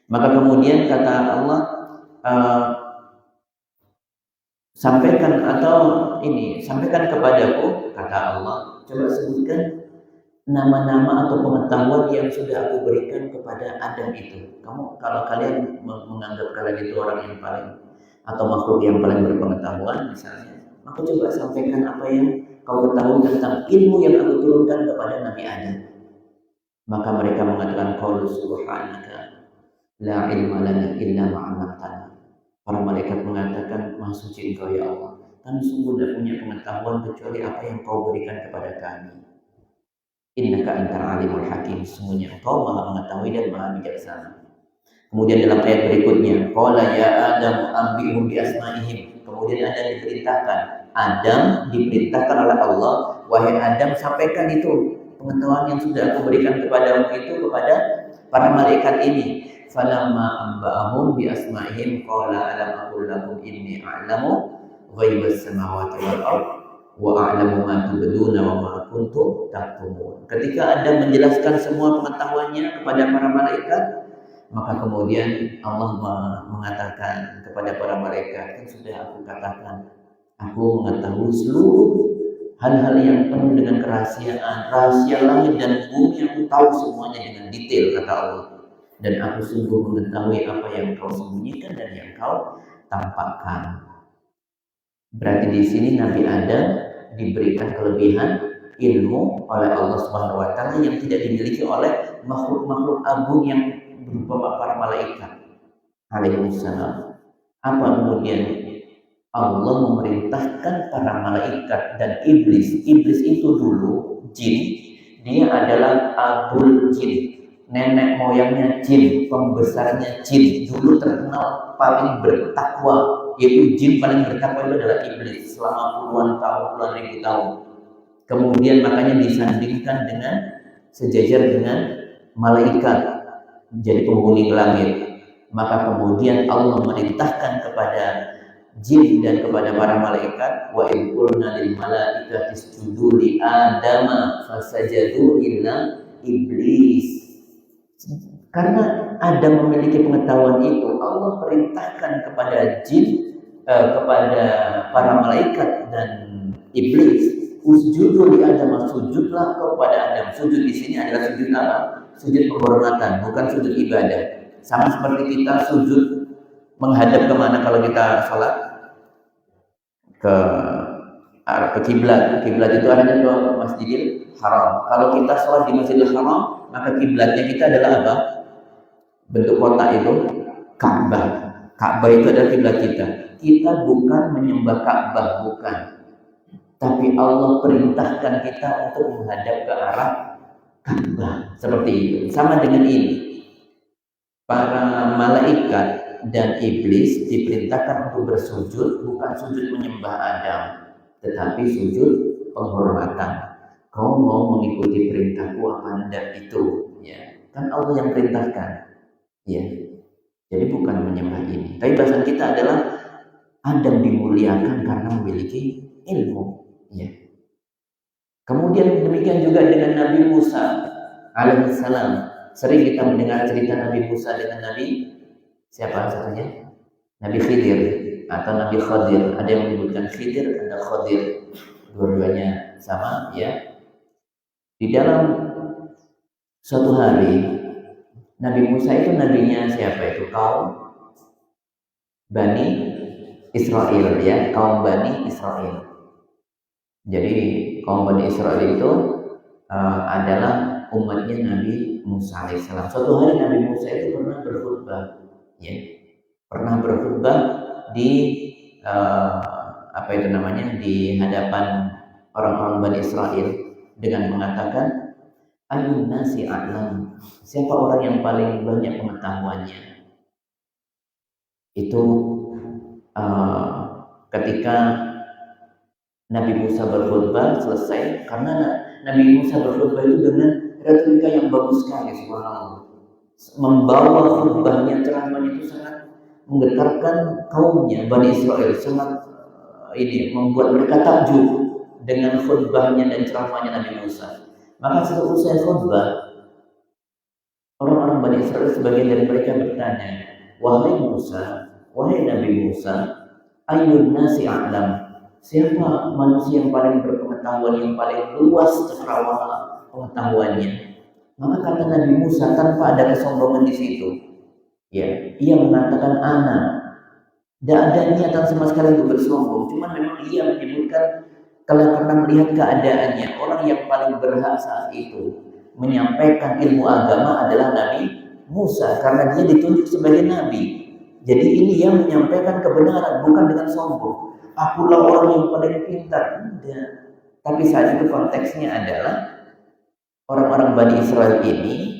[SPEAKER 1] Maka kemudian kata Allah, sampaikan kepadaku, kata Allah, coba sebutkan nama-nama atau pengetahuan yang sudah aku berikan kepada Adam itu. Kalau kalian menganggap kalian itu orang yang paling atau makhluk yang paling berpengetahuan misalnya, maka coba sampaikan apa yang kau ketahui tentang ilmu yang aku turunkan kepada Nabi Adam. Maka mereka mengatakan, qalu subhanaka la ilma lana illa ma 'allamtana. Para malaikat mengatakan, Maha suci Engkau ya Allah, kami sungguh tidak punya pengetahuan kecuali apa yang Kau berikan kepada kami. Innaka antal alimul hakim, sesungguhnya Engkau Maha mengetahui dan Maha bijaksana. Kemudian dalam ayat berikutnya, qala ya Adam anbi'hum bi asma'ihim. Kemudian Adam diperintahkan oleh Allah, wahai Adam, sampaikan itu pengetahuan yang sudah aku berikan kepadamu itu kepada para malaikat ini. Falamma amba'ahum bi asma'ihim qala alam aqul lakum inni a'lamu ghaibas samawati wal ardh wa a'lamu ma tubduna wa ma kuntum taktumun. Ketika Adam menjelaskan semua pengetahuannya kepada para malaikat, maka kemudian Allah mengatakan kepada para malaikat, sudah aku katakan, aku mengetahui seluruh hal-hal yang penuh dengan kerahasiaan, rahasia langit dan bumi, aku tahu semuanya dengan detail, kata Allah. Dan aku sungguh mengetahui apa yang kau sembunyikan dan yang kau tampakkan. Berarti di sini Nabi Adam diberikan kelebihan ilmu oleh Allah Subhanahu wa taala yang tidak dimiliki oleh makhluk-makhluk agung yang berupa para malaikat alaihissalam. Apa kemudian Allah memerintahkan para malaikat dan iblis. Iblis itu dulu jin, dia adalah abul jin, nenek moyangnya jin, pembesarnya jin. Dulu terkenal paling bertakwa, yaitu jin paling bertakwa itu adalah iblis selama puluhan ribu tahun. Kemudian makanya disandingkan dengan sejajar dengan malaikat, jadi penghuni langit. Maka kemudian Allah memerintahkan kepada jin dan kepada para malaikat, wa in qulna lil malaikati isjudu li adama fasajadu illa iblis. Karena Adam memiliki pengetahuan itu, Allah perintahkan kepada jin, kepada para malaikat dan iblis, usjudu li Adam, sujudlah kepada Adam. Sujud di sini adalah sujud apa? Sujud penghormatan, bukan sujud ibadah. Sama seperti kita sujud menghadap kemana kalau kita sholat? Ke kiblat. Kiblat itu arahnya ke Masjidil Haram. Kalau kita sholat di Masjidil Haram, maka kiblatnya kita adalah apa? Bentuk kotak itu Ka'bah. Ka'bah itu adalah kiblat kita. Kita bukan menyembah Ka'bah, bukan. Tapi Allah perintahkan kita untuk menghadap ke arah Ka'bah. Seperti itu. Sama dengan ini. Para malaikat dan iblis diperintahkan untuk bersujud, bukan sujud menyembah Adam, tetapi sujud penghormatan. Kau mau mengikuti perintahku apa hendak itu? Ya, kan Allah yang perintahkan. Ya, jadi bukan menyembah ini. Tapi bahasan kita adalah Adam dimuliakan karena memiliki ilmu. Ya. Kemudian demikian juga dengan Nabi Musa alaihissalam. Sering kita mendengar cerita Nabi Musa dengan Nabi siapa satunya? Nabi Khidir atau Nabi Khadir. Ada yang menyebutkan Khidir, ada Khadir. Dua-duanya sama, ya. Di dalam suatu hari Nabi Musa itu nabinya siapa itu? Kaum Bani Israel, ya, kaum Bani Israel. Jadi kaum Bani Israel itu adalah umatnya Nabi Musa alaihissalam. Suatu hari Nabi Musa itu pernah berkhutbah, ya, pernah berkhutbah di di hadapan orang-orang Bani Israel dengan mengatakan, Ayun nasi a'lam, siapa orang yang paling banyak pengetahuannya? Itu ketika Nabi Musa berkhutbah selesai, karena Nabi Musa berkhutbah itu dengan retorika yang bagus sekali, subhanallah. Membawa khutbahnya, ceramahnya itu sangat menggetarkan kaumnya Bani Israel, sangat membuat mereka takjub dengan khutbahnya dan ceramahnya Nabi Musa. Maka setelah khutbah, orang-orang Bani Israel sebagian dari mereka bertanya, wahai Musa, wahai Nabi Musa, ayun nasi a'lam, siapa manusia yang paling berpengetahuan, yang paling luas cakrawala pengetahuannya? Maka kata Nabi Musa tanpa ada kesombongan di situ, ya, ia mengatakan ana. Tidak ada niatan sama sekali untuk bersombong, cuma memang ia menyebutkan karena melihat keadaannya, orang yang paling berhak saat itu menyampaikan ilmu agama adalah Nabi Musa, karena dia ditunjuk sebagai nabi. Jadi ini yang menyampaikan kebenaran, bukan dengan sombong. Akulah orang yang paling pintar, tidak. Tapi saat itu konteksnya adalah orang-orang Bani Israel ini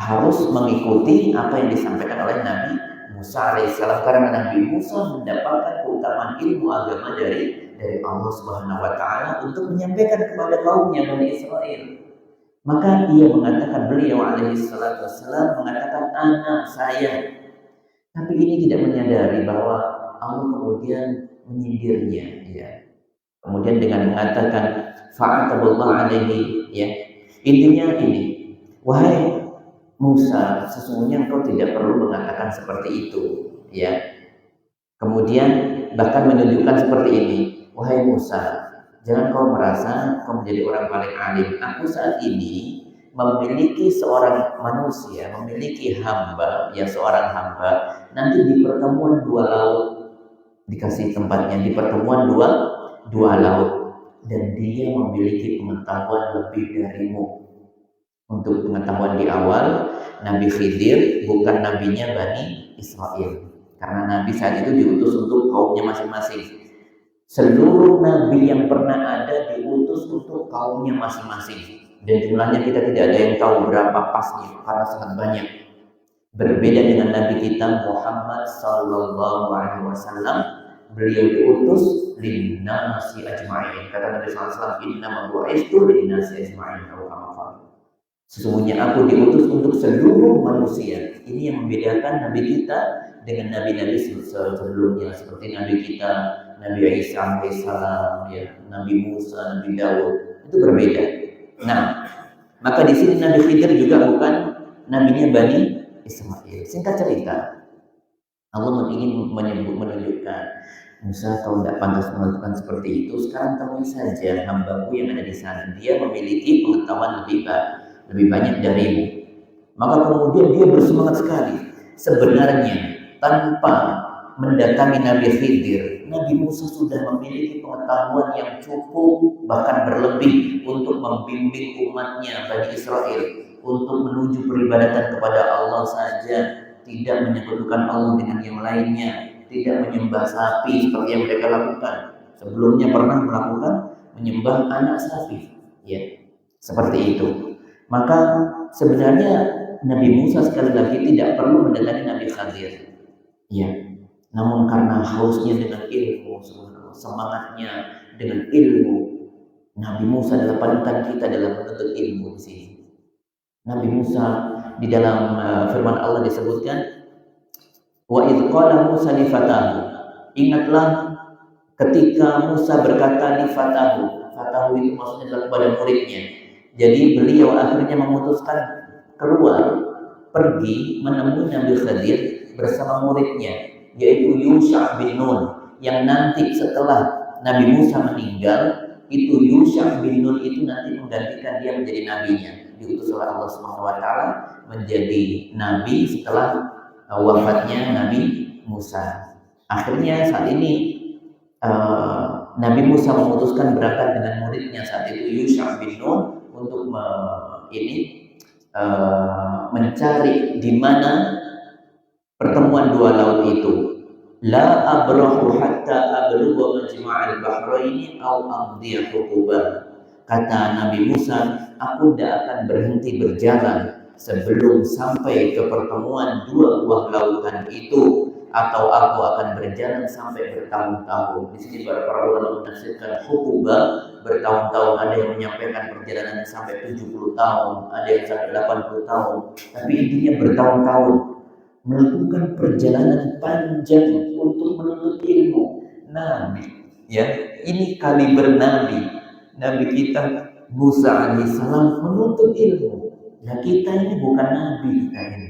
[SPEAKER 1] harus mengikuti apa yang disampaikan oleh Nabi Musa alaihissalam, karena Nabi Musa mendapatkan keutamaan ilmu agama dari Allah Subhanahu wa taala untuk menyampaikan kepada kaumnya Bani Israel. Maka ia mengatakan, beliau alaihissalatu wassalam mengatakan anak saya. Tapi ini tidak menyadari bahwa Allah kemudian menyindirnya, ya. Kemudian dengan mengatakan fa'ataballahu alaihi, ya. Intinya ini, wahai Musa, sesungguhnya engkau tidak perlu mengatakan seperti itu, ya. Kemudian bahkan menunjukkan seperti ini, wahai Musa, jangan kau merasa kau menjadi orang paling alim. Aku saat ini memiliki seorang manusia, memiliki hamba, ya, seorang hamba. Nanti di pertemuan dua laut, dikasih tempatnya di pertemuan dua laut, dan dia memiliki pengetahuan lebih darimu. Untuk pengetahuan di awal, Nabi Khidir bukan nabinya Bani Israel, karena Nabi saat itu diutus untuk kaumnya masing-masing. Seluruh nabi yang pernah ada diutus untuk kaumnya masing-masing, dan jumlahnya kita tidak ada yang tahu berapa pasnya karena sangat banyak. Berbeda dengan Nabi kita Muhammad sallallahu alaihi wasallam, beliau diutus linnasi ajma'in. Kata Nabi sallallahu alaihi wasallam, innama bu'istu linnasi ajma'in. Sesungguhnya aku diutus untuk seluruh manusia. Ini yang membedakan Nabi kita dengan nabi-nabi sebelumnya, seperti Nabi kita Nabi Isa alaihissalam, ya, Nabi Musa, Nabi Daud, itu berbeda. Nah, maka di sini Nabi Khidir juga bukan nabinya Bani Israel. Singkat cerita, Allah ingin menunjukkan, Musa, kau tidak pantas melakukan seperti itu. Sekarang temui saja hambaku yang ada di sana. Dia memiliki pengetahuan lebih banyak darimu. Maka kemudian dia bersemangat sekali. Sebenarnya tanpa mendatangi Nabi Khidir, Nabi Musa sudah memiliki pengetahuan yang cukup, bahkan berlebih, untuk membimbing umatnya Bani Israel untuk menuju peribadatan kepada Allah saja. tidak menyekutukan Allah dengan yang lainnya, tidak menyembah sapi seperti yang mereka lakukan. Sebelumnya pernah melakukan menyembah anak sapi, ya, seperti itu. Maka sebenarnya Nabi Musa sekali lagi tidak perlu mendatangi Nabi Khadir, ya. Namun karena hausnya dengan ilmu, semangatnya dengan ilmu, Nabi Musa adalah panutan kita dalam menuntut ilmu di sini. Nabi Musa di dalam firman Allah disebutkan, wa idz qala Musa li fatahu. Ingatlah ketika Musa berkata li fatahu. Fatahu itu maksudnya adalah kepada muridnya. Jadi beliau akhirnya memutuskan keluar pergi menemui Nabi Khadir bersama muridnya, yaitu Yusha bin Nun, yang nanti setelah Nabi Musa meninggal, itu Yusha bin Nun itu nanti menggantikan dia menjadi nabinya, diutus oleh Allah Subhanahu wa taala menjadi nabi setelah wafatnya Nabi Musa. Akhirnya saat ini Nabi Musa memutuskan berangkat dengan muridnya saat itu Yusha bin Nun untuk mencari di mana pertemuan dua laut itu. La abrahu hatta ablugha majma'al bahraini aw amdiya huquban. Kata Nabi Musa, aku tidak akan berhenti berjalan sebelum sampai ke pertemuan dua buah lautan itu, atau aku akan berjalan sampai bertahun-tahun. Di sini para ulama menafsirkan huquba bertahun-tahun, ada yang menyampaikan perjalanan sampai 70 tahun, ada yang sampai 80 tahun, tapi intinya bertahun-tahun melakukan perjalanan panjang untuk menuntut ilmu. Nabi, ya, ini kaliber Nabi kita Musa alaihissalam menuntut ilmu. Nah kita ini bukan Nabi kita ini.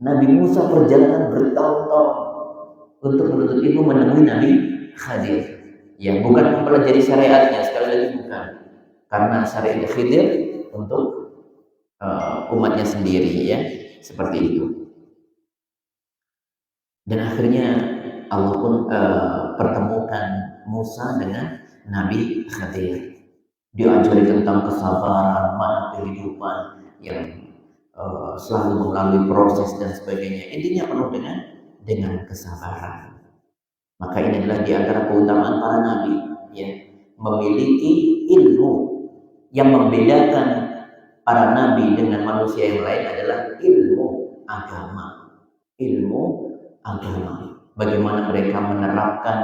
[SPEAKER 1] Nabi Musa perjalanan bertahun-tahun untuk menuntut ilmu menemui Nabi Khadir. Ya, bukan mempelajari syariatnya, sekali lagi bukan. Karena syariat Khidir untuk umatnya sendiri, ya, seperti itu. Dan akhirnya Allah pun pertemukan Musa dengan Nabi Khadir. Diajari tentang kesabaran, makna kehidupan yang selalu melalui proses dan sebagainya. Intinya penuh dengan kesabaran. Maka ini adalah di antara keutamaan para nabi, ya, memiliki ilmu. Yang membedakan para nabi dengan manusia yang lain adalah ilmu agama. Ilmu agama. Bagaimana mereka menerapkan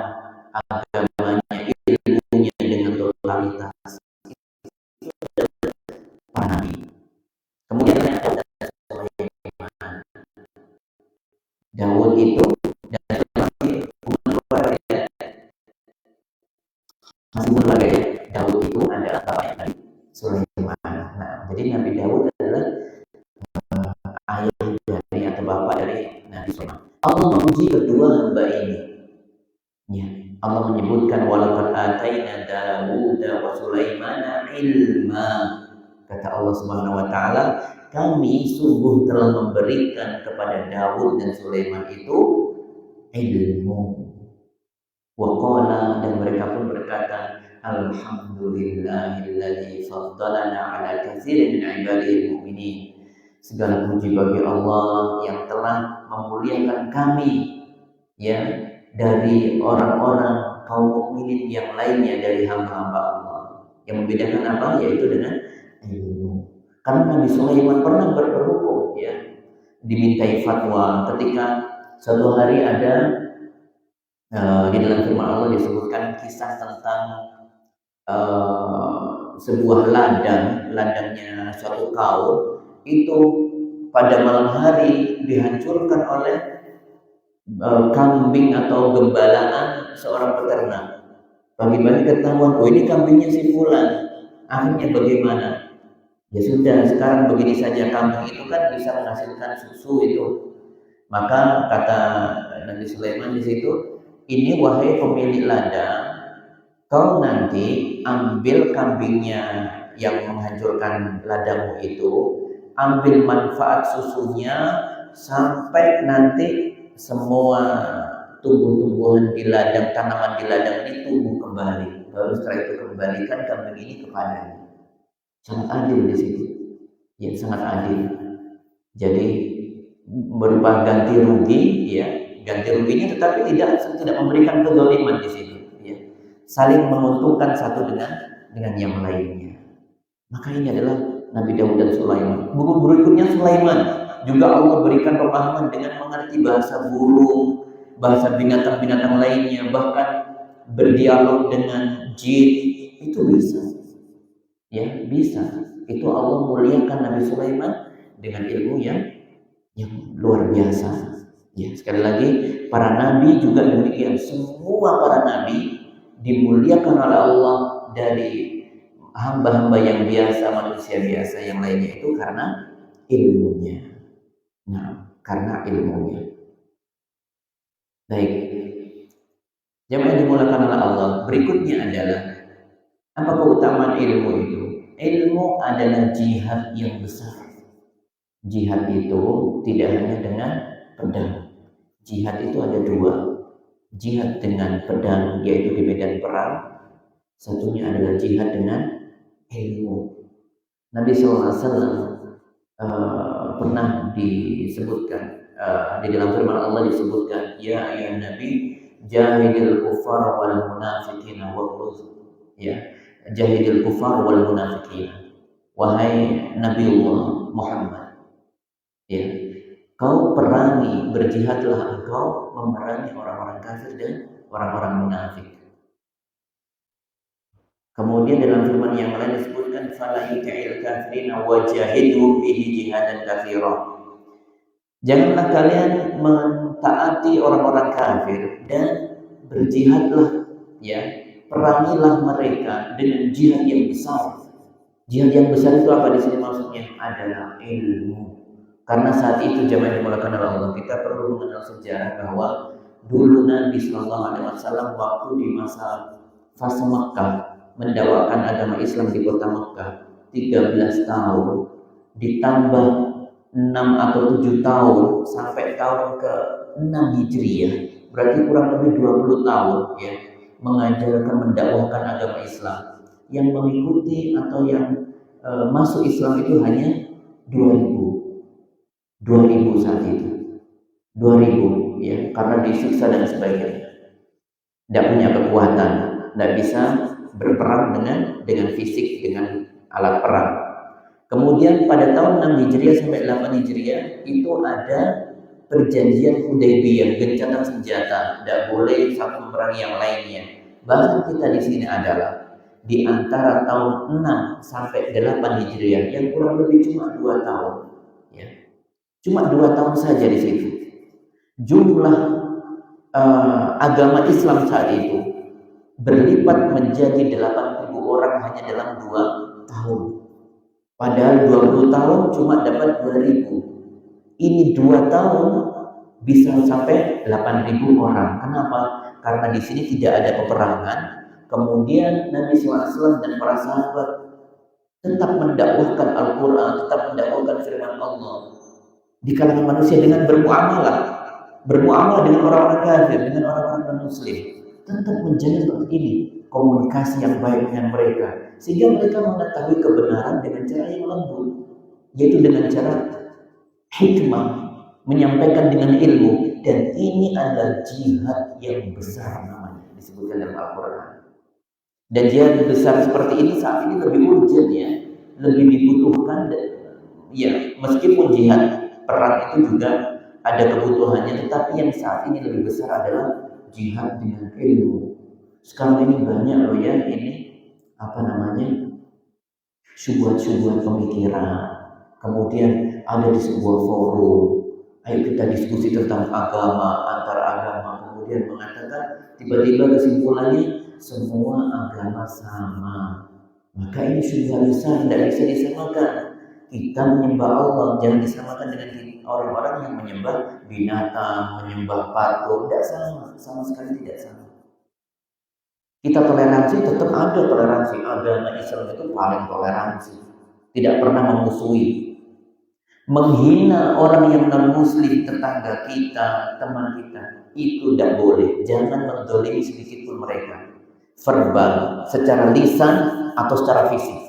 [SPEAKER 1] agamanya, ilmunya dengan totalitas. Para nabi. Kemudian Daud itu Daud itu adalah bapaknya Nabi Sulaiman. Nah, jadi Nabi Daud adalah ayah dari atau bapak dari Nabi Sulaiman. Allah memuji kedua hamba ini. Ya, Allah menyebutkan walaqad ataina Dawuda wa Sulaimana ilma. Kata Allah Subhanahu wa taala, kami sungguh telah memberikan kepada Daud dan Sulaiman itu ilmu. Waqala, dan mereka pun berkata, alhamdulillahilladzi faddalana ala katsirin min ibadihi mu'minin. Segala puji bagi Allah yang telah memuliakan kami, ya, dari orang-orang kaum mukminin yang lainnya dari hamba-hamba Allah. Yang membedakan apa? Yaitu dengan ilmu. Karena Nabi Sulaiman pernah berhukum, ya, dimintai fatwa ketika suatu hari ada di dalam firman Allah disebutkan kisah tentang sebuah ladangnya suatu kaum itu pada malam hari dihancurkan oleh kambing atau gembalaan seorang peternak. Pagi-pagi ketahuan, oh ini kambingnya si fulan. Akhirnya bagaimana? Ya sudah, sekarang begini saja, kambing itu kan bisa menghasilkan susu itu. Maka kata Nabi Sulaiman di situ, ini wahai pemilik ladang, kau nanti ambil kambingnya yang menghancurkan ladangmu itu, ambil manfaat susunya sampai nanti semua tumbuh-tumbuhan di ladang, tanaman di ladang ini tumbuh kembali. Baru setelah itu kembalikan kambing ini kepadanya. Sangat adil di situ, ya, sangat adil. Jadi berupa ganti rugi, ya, ganti ruginya, tetapi tidak memberikan kezaliman di situ, ya, saling menguntungkan satu dengan yang lainnya. Maka ini adalah Nabi Daud dan Sulaiman. Buku berikutnya Sulaiman juga Allah berikan pemahaman dengan mengerti bahasa burung, bahasa binatang-binatang lainnya, bahkan berdialog dengan jin, itu bisa, ya, bisa. Itu Allah muliakan Nabi Sulaiman dengan ilmu yang luar biasa. Ya, sekali lagi, para nabi juga demikian. Semua para nabi dimuliakan oleh Allah dari hamba-hamba yang biasa, manusia biasa yang lainnya itu karena ilmunya. Nah, karena ilmunya. Baik. Jamaah yang dimuliakan oleh Allah, berikutnya adalah apa keutamaan ilmu itu? Ilmu adalah jihad yang besar. Jihad itu tidak hanya dengan pedang. Jihad itu ada dua. Jihad dengan pedang, yaitu di medan perang. Satunya adalah jihad dengan ilmu. Nabi SAW pernah disebutkan di dalam firman Allah disebutkan, ya ayuhan Nabi, jahidil kufar wal munafiqin waghluz, ya, jahidil kufar wal munafiqin. Wahai Nabiullah Muhammad, ya, kau perangi, berjihadlah engkau memerangi orang-orang kafir dan orang-orang munafik. Kemudian dalam firman yang lain disebutkan fala yuti'il kafirina wajahidhum bihi jihadan katsira. Janganlah kalian mentaati orang-orang kafir dan berjihadlah, ya, perangilah mereka dengan jihad yang besar. Jihad yang besar itu apa di sini maksudnya? Adalah ilmu. Karena saat itu jamaah yang dimuliakan oleh Allah, kita perlu mengenal sejarah bahwa dulu Nabi SAW waktu di masa fase Mekah mendakwakan agama Islam di kota Mekah 13 tahun ditambah 6 atau 7 tahun sampai tahun ke-6 Hijriah, berarti kurang lebih 20 tahun, ya, mengajarkan, mendakwahkan agama Islam. Yang mengikuti atau yang masuk Islam itu hanya 2000 saat itu, 2000, ya, karena disiksa dan sebagainya, tidak punya kekuatan, tidak bisa berperang dengan fisik, dengan alat perang. Kemudian pada tahun 6 Hijriah sampai 8 Hijriah itu ada perjanjian Hudaybiyah, gencatan senjata, tidak boleh satu memerangi yang lainnya. Bahkan kita di sini adalah di antara tahun 6 sampai 8 Hijriah yang kurang lebih cuma 2 tahun, ya. Cuma 2 tahun saja di situ. Jumlah agama Islam saat itu berlipat menjadi 8.000 orang hanya dalam 2 tahun. Padahal 20 tahun cuma dapat 2.000. Ini 2 tahun bisa sampai 8.000 orang. Kenapa? Karena di sini tidak ada peperangan. Kemudian Nabi SAW dan para sahabat tetap mendakwahkan Al-Quran, tetap mendakwahkan firman Allah di kalangan manusia dengan bermuamalah dengan orang-orang kafir, dengan orang-orang non-muslim. Tetap menjalin seperti ini komunikasi yang baik dengan mereka, sehingga mereka mengetahui kebenaran dengan cara yang lembut, yaitu dengan cara hikmah, menyampaikan dengan ilmu. Dan ini adalah jihad yang besar namanya, disebutkan dalam Al-Quran. Dan jihad besar seperti ini saat ini lebih urgent, ya, lebih dibutuhkan. Ya, meskipun jihad perang itu juga ada kebutuhannya, tetapi yang saat ini lebih besar adalah jihad dengan ilmu. Sekarang ini banyak loh, ya, ini apa namanya, syubhat-syubhat pemikiran. Kemudian ada di sebuah forum, ayo kita diskusi tentang agama, antar agama. Kemudian mengatakan, tiba-tiba kesimpulannya semua agama sama. Maka ini syubhat besar, tidak bisa disamakan. Kita menyembah Allah, jangan disamakan dengan orang-orang yang menyembah binatang, menyembah patung. Tidak sama sekali tidak sama. Kita toleransi, tetap ada toleransi. Agama Islam itu paling toleransi, tidak pernah memusuhi, menghina orang yang non-muslim, tetangga kita, teman kita, itu tidak boleh. Jangan menzalimi sedikit pun mereka, verbal, secara lisan atau secara fisik.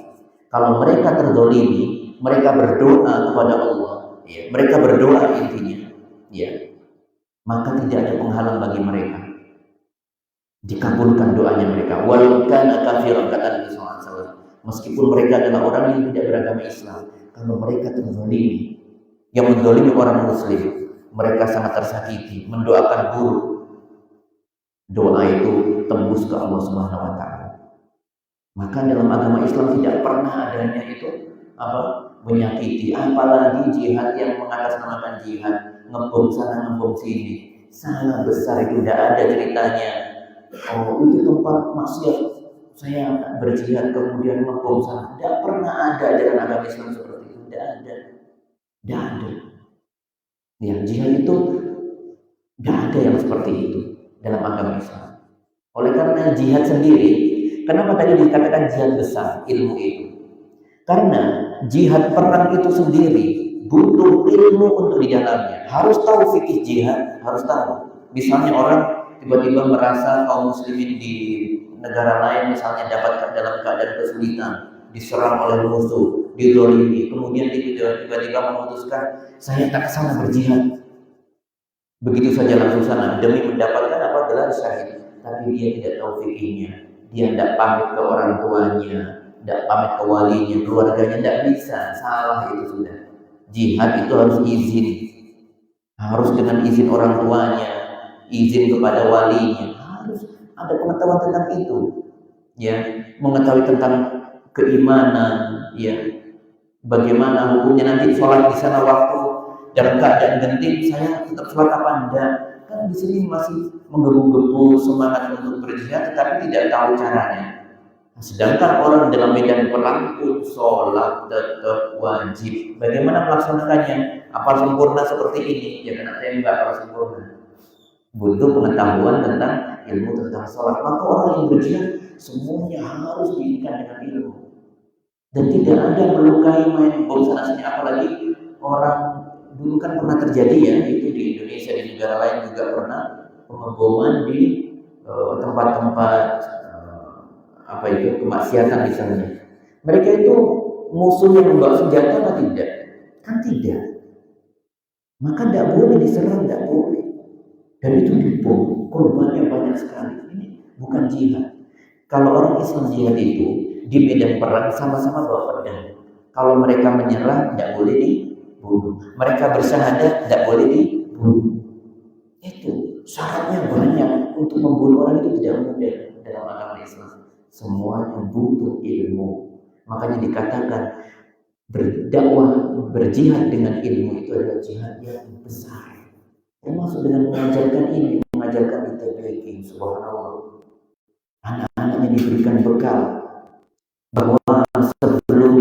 [SPEAKER 1] Kalau mereka terzalimi, mereka berdoa kepada Allah, ya, mereka berdoa intinya, ya, maka tidak ada penghalang bagi mereka dikabulkan doanya mereka. Walau kana kafiran, kata Nabi SAW, meskipun mereka adalah orang yang tidak beragama Islam, kalau mereka terzalimi, yang menzalimi orang muslim, mereka sangat tersakiti, mendoakan buruk, doa itu tembus ke Allah Subhanahu wa taala. Maka dalam agama Islam tidak pernah adanya itu menyakiti, apalagi jihad yang mengatasnamakan jihad, ngebom sana ngebom sini. Sangat besar itu, tidak ada ceritanya. Oh, itu tempat maksiat, saya berjihad kemudian ngebom sana. Tidak pernah ada dalam agama Islam seperti itu. Tidak ada. Tidak ada. Ya, jihad itu tidak ada yang seperti itu dalam agama Islam. Oleh karena jihad sendiri, kenapa tadi dikatakan jihad besar, ilmu itu? Karena jihad perang itu sendiri butuh ilmu untuk di dalamnya. Harus tahu fikih jihad, harus tahu. Misalnya orang tiba-tiba merasa kaum muslimin di negara lain misalnya dapat dalam keadaan kesulitan, diserang oleh musuh, dizalimi, kemudian tiba-tiba memutuskan saya tak kesana berjihad. Begitu saja langsung sana demi mendapatkan gelar syahid, tapi dia tidak tahu fikihnya, dia tidak pamit ke orang tuanya, tidak pamit ke walinya, keluarganya, tidak bisa. Salah itu sudah. Jihad itu harus izin, harus dengan izin orang tuanya, izin kepada walinya, harus ada pengetahuan tentang itu, ya, mengetahui tentang keimanan, ya, bagaimana hukumnya nanti sholat di sana waktu dalam keadaan genting, saya tetap sholat apa enggak? Kan di sini masih menggebu-gebu semangat untuk berjihad, tetapi tidak tahu caranya. Sedangkan orang dalam medan perang pun sholat tetap wajib. Bagaimana melaksanakannya? Apa sempurna seperti ini? Ya karena saya enggak apa sempurna. Butuh pengetahuan tentang ilmu tentang sholat. Maka orang yang berjihad semuanya harus diikat dengan ilmu. Dan tidak ada melukai main bom sana sini, apalagi orang dulu kan pernah terjadi ya, itu di Indonesia, di negara lain juga pernah pengeboman di tempat-tempat kemaksiatan misalnya. Mereka itu musuh yang membawa senjata atau tidak? Kan tidak. Maka tidak boleh diserang, tidak boleh. Dan itu dibom, korbannya banyak sekali. Ini bukan jihad. Kalau orang Islam jihad itu di medan perang sama-sama bawa pedang. Kalau mereka menyerah tidak boleh dibunuh. Mereka bersyahadat tidak boleh dibunuh. Itu syaratnya banyak. Untuk membunuh orang itu tidak mudah dalam agama Islam. Semuanya butuh ilmu. Makanya dikatakan berdakwah, berjihad dengan ilmu itu adalah jihad yang besar. Termasuk dengan mengajarkan ini, mengajarkan di TPQ, subhanallah. Anak-anaknya diberikan bekal bahwa sebelum,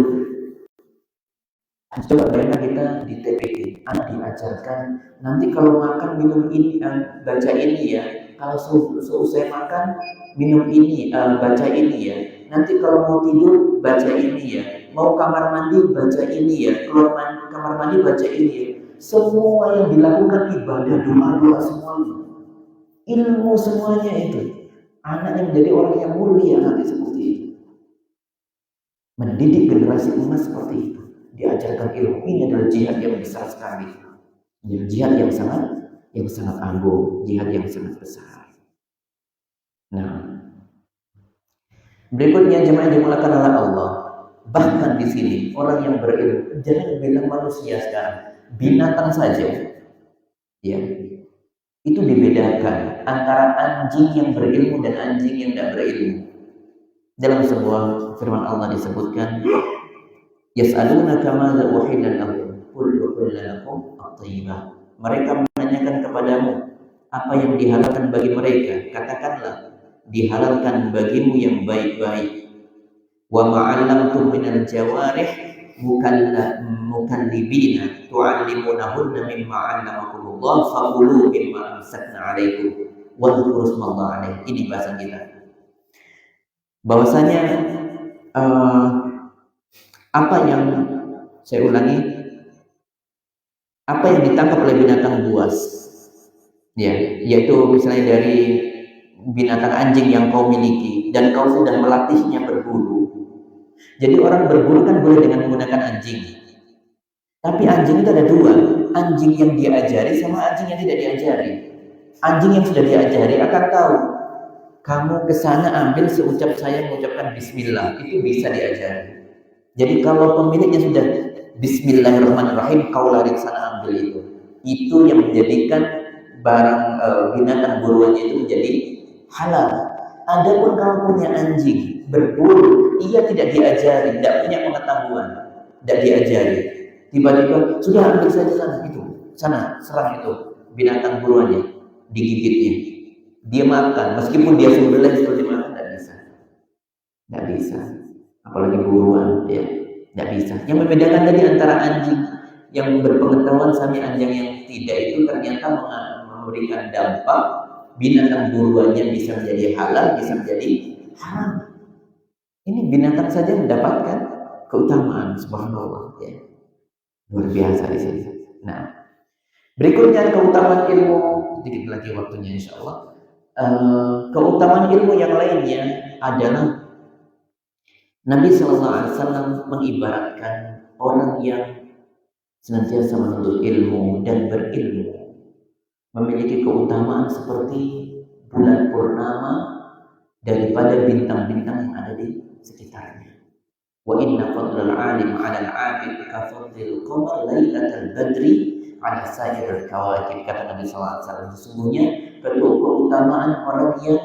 [SPEAKER 1] coba bayangkan kita di TPQ, anak diajarkan nanti kalau makan minum ini, baca ini ya. Kalau selesai makan minum ini, baca ini ya. Nanti kalau mau tidur baca ini ya. Mau kamar mandi baca ini ya. Keluar kamar mandi baca ini ya. Semua yang dilakukan ibadah, doa-doa semuanya, ilmu semuanya itu. Anaknya menjadi orang yang mulia nanti seperti itu. Mendidik generasi emas seperti itu. Diajarkan ilmu, ini adalah jihad yang besar sekali. Jihad yang sangat agung, jihad yang sangat besar. Nah, berikutnya jemaah yang dimuliakan oleh Allah. Bahkan di sini orang yang berilmu, jangan bilang manusia sekarang, binatang saja, ya, itu dibedakan antara anjing yang berilmu dan anjing yang tidak berilmu. Dalam sebuah firman Allah disebutkan, yas'alunaka madza uhilla lahum qul uhilla lakum at-thayyibah. Mereka menanyakan kepadamu apa yang dihalalkan bagi mereka, katakanlah dihalalkan bagimu yang baik-baik. Wa ma'allamtum minal jawarih mukallibina tu'allimunahunna mimma 'allamakumullah faqulu mimma amsakna 'alaikum wa dzkuru smallahi 'alaihi. Ini bahasa kita. Bahwasanya apa yang ditangkap oleh binatang buas, ya, yaitu misalnya dari binatang anjing yang kau miliki dan kau sudah melatihnya berburu. Jadi orang berburu kan boleh dengan menggunakan anjing. Tapi anjing itu ada dua, anjing yang diajari sama anjing yang tidak diajari. Anjing yang sudah diajari akan tahu, kamu ke sana ambil seucap saya mengucapkan bismillah, itu bisa diajari. Jadi kalau pemiliknya sudah bismillahirrahmanirrahim, kau lari ke sana ambil itu. Itu yang menjadikan barang binatang buruannya itu menjadi halal. Adapun kalau punya anjing berburu, ia tidak diajari, tidak punya pengetahuan, tidak diajari. Tiba-tiba sudah ambil saja sana serang itu binatang buruannya, digigitnya. Dia makan, meskipun dia sembelih seperti makan, tidak bisa. Apalagi buruan, ya, tidak bisa. Yang membedakan tadi antara anjing yang berpengetahuan sama anjing yang tidak itu ternyata memberikan dampak binatang buruannya bisa menjadi halal, bisa menjadi haram. Ini binatang saja mendapatkan keutamaan, subhanallah, ya. Luar biasa di sini. Nah, berikutnya keutamaan ilmu, sedikit lagi waktunya insya Allah. Keutamaan ilmu yang lainnya adalah Nabi SAW mengibaratkan orang yang senantiasa menuntut ilmu dan berilmu memiliki keutamaan seperti bulan purnama daripada bintang-bintang yang ada di sekitarnya. Wa inna fadlal alim 'ala al-'abid ka fadlil qamar lailatal badri 'ala sa'iril kawakib, kata Nabi sallallahu alaihi wasallam. Sesungguhnya keutamaan orang yang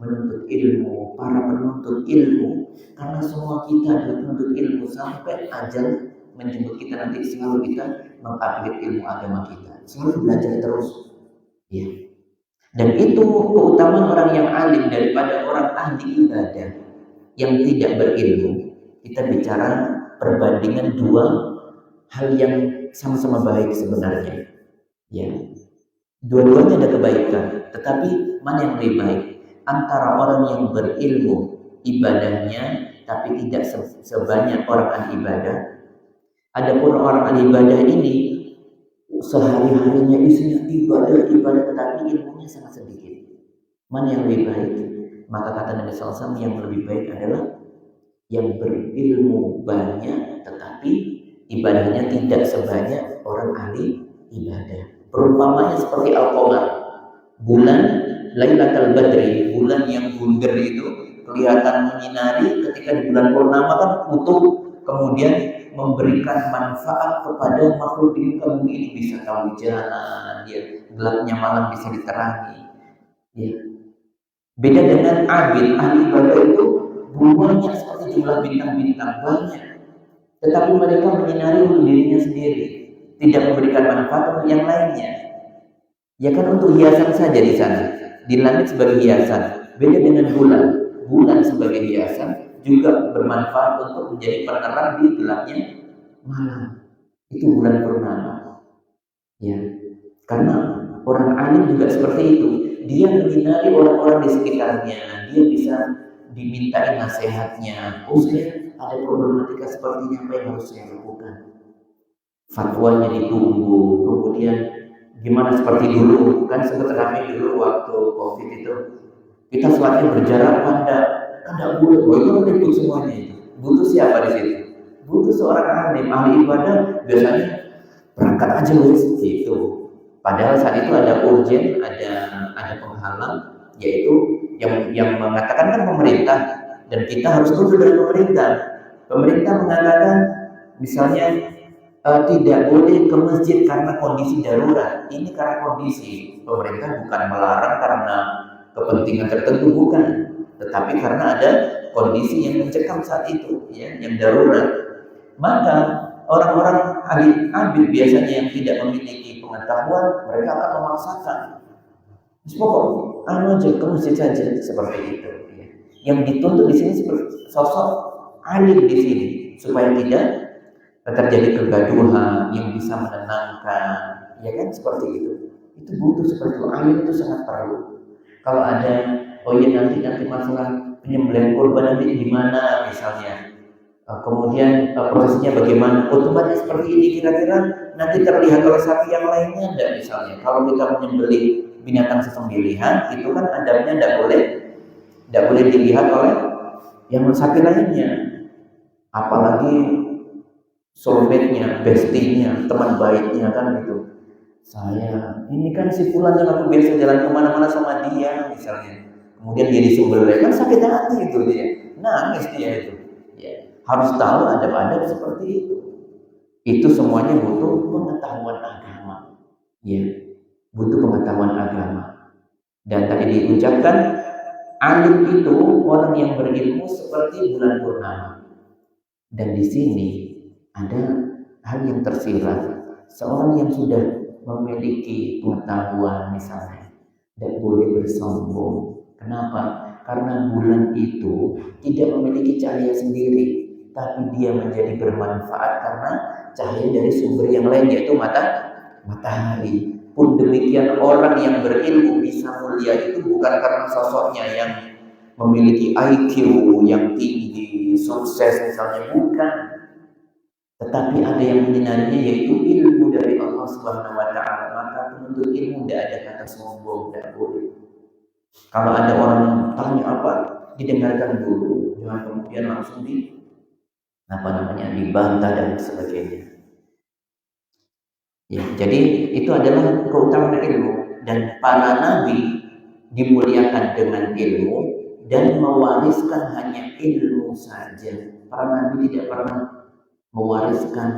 [SPEAKER 1] menuntut ilmu, para penuntut ilmu, karena semua kita adalah penuntut ilmu sampai ajal menjemput kita nanti, selalu kita mengupgrade ilmu agama kita, selalu belajar terus, ya. Dan itu keutamaan orang yang alim daripada orang ahli ibadah yang tidak berilmu. Kita bicara perbandingan dua hal yang sama-sama baik sebenarnya, ya. Dua-duanya ada kebaikan, tetapi mana yang lebih baik? Antara orang yang berilmu ibadahnya tapi tidak sebanyak orang ahli ibadah. Adapun orang ahli ibadah ini sehari-harinya isinya ibadah tetapi ilmunya sangat sedikit. Mana yang lebih baik? Maka kata Nabi SAW, yang lebih baik adalah yang berilmu banyak tetapi ibadahnya tidak sebanyak orang ahli ibadah. Perumpamanya seperti al-qamar, bulan Lailatul Badri, bulan yang bundar itu kelihatan menyinari ketika di bulan purnama kan utuh, kemudian memberikan manfaat kepada makhluk di muka bumi ini, bisa tahu jalan, ya, gelapnya malam bisa diterangi, ya. Beda dengan abid, ahli ibadah itu bumbunya seperti jumlah bintang-bintang banyak, tetapi mereka menyinari untuk dirinya sendiri, tidak memberikan manfaat untuk yang lainnya. Ya kan, untuk hiasan saja di sana, di langit sebagai hiasan. Beda dengan bulan sebagai hiasan juga bermanfaat untuk menjadi penerang di gelapnya malam. Itu bulan purnama. Ya, karena orang alim juga seperti itu. Dia menyinari orang-orang di sekitarnya. Dia bisa dimintai nasihatnya. Oh, saya ada problematika seperti ini, apa yang harus saya lakukan? Fatwanya ditunggu. Kemudian gimana seperti dulu? Kan sempat ramai dulu waktu COVID itu. Kita sholatnya berjarak pandang. Kan tidak boleh. Oh, itu ribut semuanya itu. Butuh siapa di situ? Butuh seorang alim, ahli ibadah. Biasanya berangkat aja wes gitu. Padahal saat itu ada urgen, ada penghalang, yaitu yang mengatakan kan pemerintah, dan kita harus tunduk dengan pemerintah. Pemerintah mengatakan misalnya tidak boleh ke masjid karena kondisi darurat. Ini karena kondisi, pemerintah bukan melarang karena kepentingan tertentu, bukan, tetapi karena ada kondisi yang mencekam saat itu, ya, yang darurat. Maka orang-orang ahli abid biasanya yang tidak memiliki pengetahuan, mereka akan memaksakan. Pokok aja ke masjid saja, seperti itu. Ya. Yang dituntut di sini seperti sosok alim di sini, supaya tidak terjadi kegaduhan, yang bisa menenangkan, ya kan, seperti itu. Itu butuh seperti itu. Alim itu sangat perlu. Kalau ada, oh ya nanti masalah penyembelihan kurban nanti di mana misalnya, kemudian prosesnya bagaimana, otomatis seperti ini kira-kira nanti terlihat oleh sapi yang lainnya enggak, misalnya. Kalau kita menyembelih binatang sesembelihan, itu kan adabnya tidak boleh dilihat oleh yang sapi lainnya. Apalagi soulmate-nya, bestie-nya, teman baiknya kan gitu. Saya, ini kan si Fulan yang aku biasa jalan kemana-mana sama dia misalnya. Kemudian dia disembelih, kan sakit hati itu dia. Nangis dia itu. Ya, harus tahu adab-adab seperti itu. Itu semuanya butuh pengetahuan agama. Ya, butuh pengetahuan agama. Dan tadi diucapkan, alim itu orang yang berilmu seperti bulan purnama. Dan di sini ada hal yang tersirat. Seorang yang sudah memiliki pengetahuan misalnya tidak boleh bersombong. Kenapa? Karena bulan itu tidak memiliki cahaya sendiri, tapi dia menjadi bermanfaat karena cahaya dari sumber yang lain, yaitu matahari. Pun demikian, orang yang berilmu bisa mulia itu bukan karena sosoknya yang memiliki IQ yang tinggi, sukses misalnya, bukan. Tetapi ada yang menyinarinya, yaitu ilmu dari Allah Subhanahu wa Ta'ala. Maka penuntut ilmu tidak ada kata sombong, tidak boleh. Kalau ada orang tanya apa, didengarkan dulu, jangan kemudian langsung dibantah dan sebagainya. Ya, jadi itu adalah keutamaan ilmu, dan para nabi dimuliakan dengan ilmu dan mewariskan hanya ilmu saja. Para nabi tidak pernah mewariskan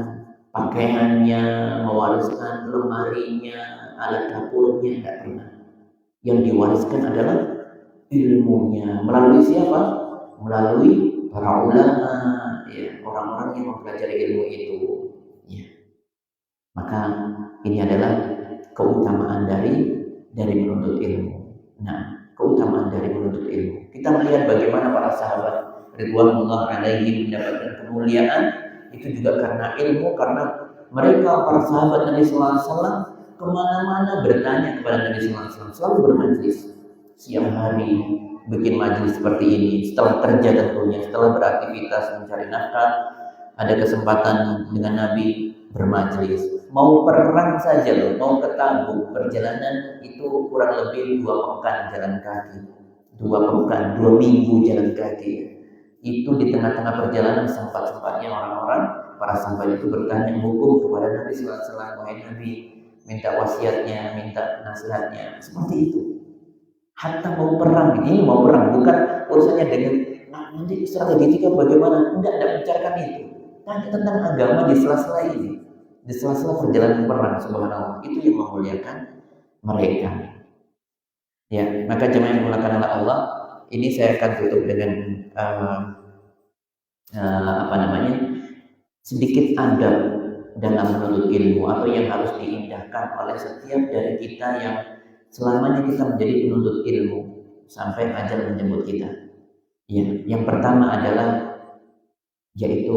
[SPEAKER 1] pakaiannya, mewariskan lemarinya, alat dapurnya, tidak pernah. Yang diwariskan adalah ilmunya. Melalui siapa? Melalui para ulama, ya, orang-orang yang mempelajari ilmu itu. Ya. Maka ini adalah keutamaan dari menuntut ilmu. Nah, keutamaan dari menuntut ilmu. Kita melihat bagaimana para sahabat ridwanullah alaihim mendapatkan kemuliaan itu juga karena ilmu, karena mereka para sahabat Nabi sallallahu alaihi wasallam kemana-mana bertanya kepada Nabi sallallahu alaihi wasallam, selalu bermajlis siang hari, bikin majlis seperti ini. Setelah kerja tentunya, setelah beraktivitas mencari nafkah, ada kesempatan dengan Nabi bermajlis. Mau perang saja loh, mau ke Tabuk, perjalanan itu kurang lebih 2 pekan jalan kaki, 2 minggu jalan kaki. Itu di tengah-tengah perjalanan sempat-sempatnya orang-orang para sahabat itu bertanya hukum kepada Nabi sallallahu alaihi wasallam, wahai Nabi, minta wasiatnya, minta nasihatnya, seperti itu. Hatta mau perang, ini mau perang, bukan urusannya dengan nanti strategi kita bagaimana, tidak bicarakan itu. Tanya tentang agama di sela-sela ini, di sela-sela perjalanan perang, subhanallah. Itu yang memuliakan mereka. Ya, maka jemaah yang dimuliakan oleh Allah, ini saya akan tutup dengan sedikit adab dalam menuntut ilmu, atau yang harus diindahkan oleh setiap dari kita yang selamanya kita menjadi penuntut ilmu sampai ajal menjemput kita. Ya, yang pertama adalah yaitu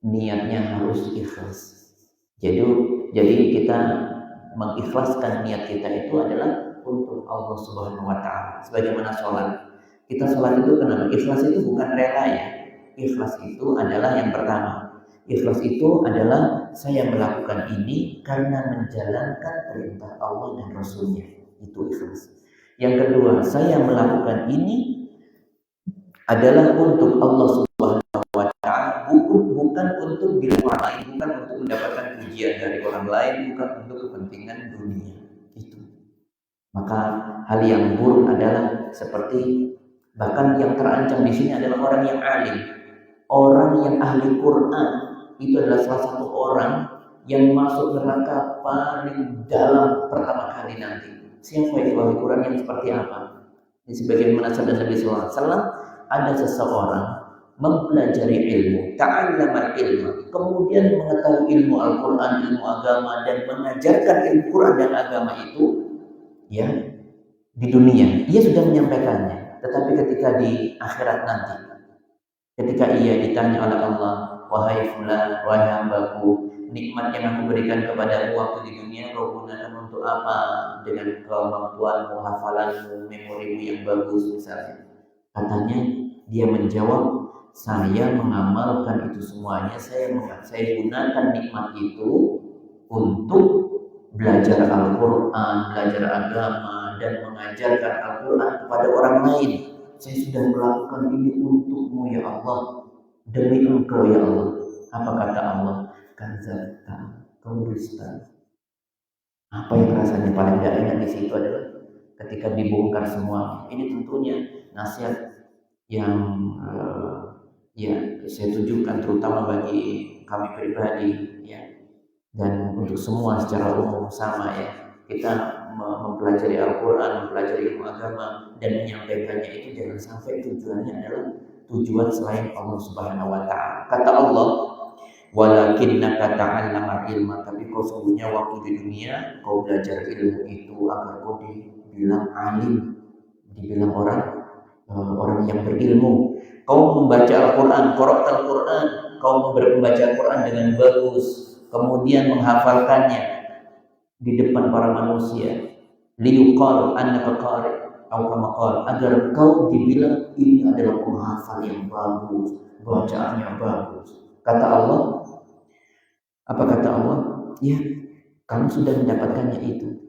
[SPEAKER 1] niatnya harus ikhlas. Jadi kita mengikhlaskan niat kita itu adalah untuk Allah Subhanahu wa Ta'ala. Sebagaimana sholat, kita sholat itu kenapa? Ikhlas itu bukan rela ya. Ikhlas itu adalah yang pertama. Ikhlas itu adalah saya melakukan ini karena menjalankan perintah Allah dan Rasulnya. Itu ikhlas. Yang kedua, saya melakukan ini adalah untuk Allah Subhanahu wa Ta'ala, bukan untuk diri orang lain, bukan untuk mendapatkan pujian dari orang lain, bukan untuk kepentingan dunia. Itu. Maka hal yang buruk adalah seperti, bahkan yang terancam di sini adalah orang yang alim, orang yang ahli Quran. Itu adalah salah satu orang yang masuk neraka paling dalam pertama kali nanti. Siapa itu ahli Quran yang seperti apa? Ini sebagaimana sabda Nabi sallallahu alaihi wasallam, ada seseorang mempelajari ilmu, ta'allama ilmu, kemudian mengetahui ilmu Al-Quran, ilmu agama, dan mengajarkan ilmu Quran dan agama itu, ya, di dunia ia sudah menyampaikannya. Tetapi ketika di akhirat nanti, ketika ia ditanya oleh Allah, wahai fulan, wahai hambaku, nikmat yang aku berikan kepadamu waktu di dunia kau gunakan untuk apa? Dengan kemampuanmu, hafalanmu, memorimu yang bagus misalnya. Katanya dia menjawab, saya mengamalkan itu semuanya, saya gunakan nikmat itu untuk belajar Al-Quran, belajar agama, dan mengajarkan Al-Quran kepada orang lain. Saya sudah melakukan ini untukmu ya Allah, demi engkau ya Allah. Apa kata Allah? Kadzabta, kau dusta. Apa yang rasanya paling tidak enak di situ adalah ketika dibongkar semua. Ini tentunya nasihat yang ya saya tunjukkan terutama bagi kami pribadi, ya, dan untuk semua secara umum sama, ya. Kita mempelajari Al-Quran, mempelajari ilmu agama dan menyampaikannya itu jangan sampai tujuannya adalah tujuan selain Allah Subhanahu wa taala. Kata Allah, walakinnaka ta'allama ilma, tapi kau sungguhnya waktu di dunia kau belajar ilmu itu agar kau dibilang alim, dibilang orang yang berilmu. Kau membaca Al-Quran, qara'tal Quran, kau membaca Al-Quran dengan bagus, kemudian menghafalkannya di depan para manusia. Liyuqal annaka qari' atau kama qala, agar kau dibilang ini adalah penghafal yang bagus, bacaannya bagus. Kata Allah, apa kata Allah? Ya, kamu sudah mendapatkannya itu.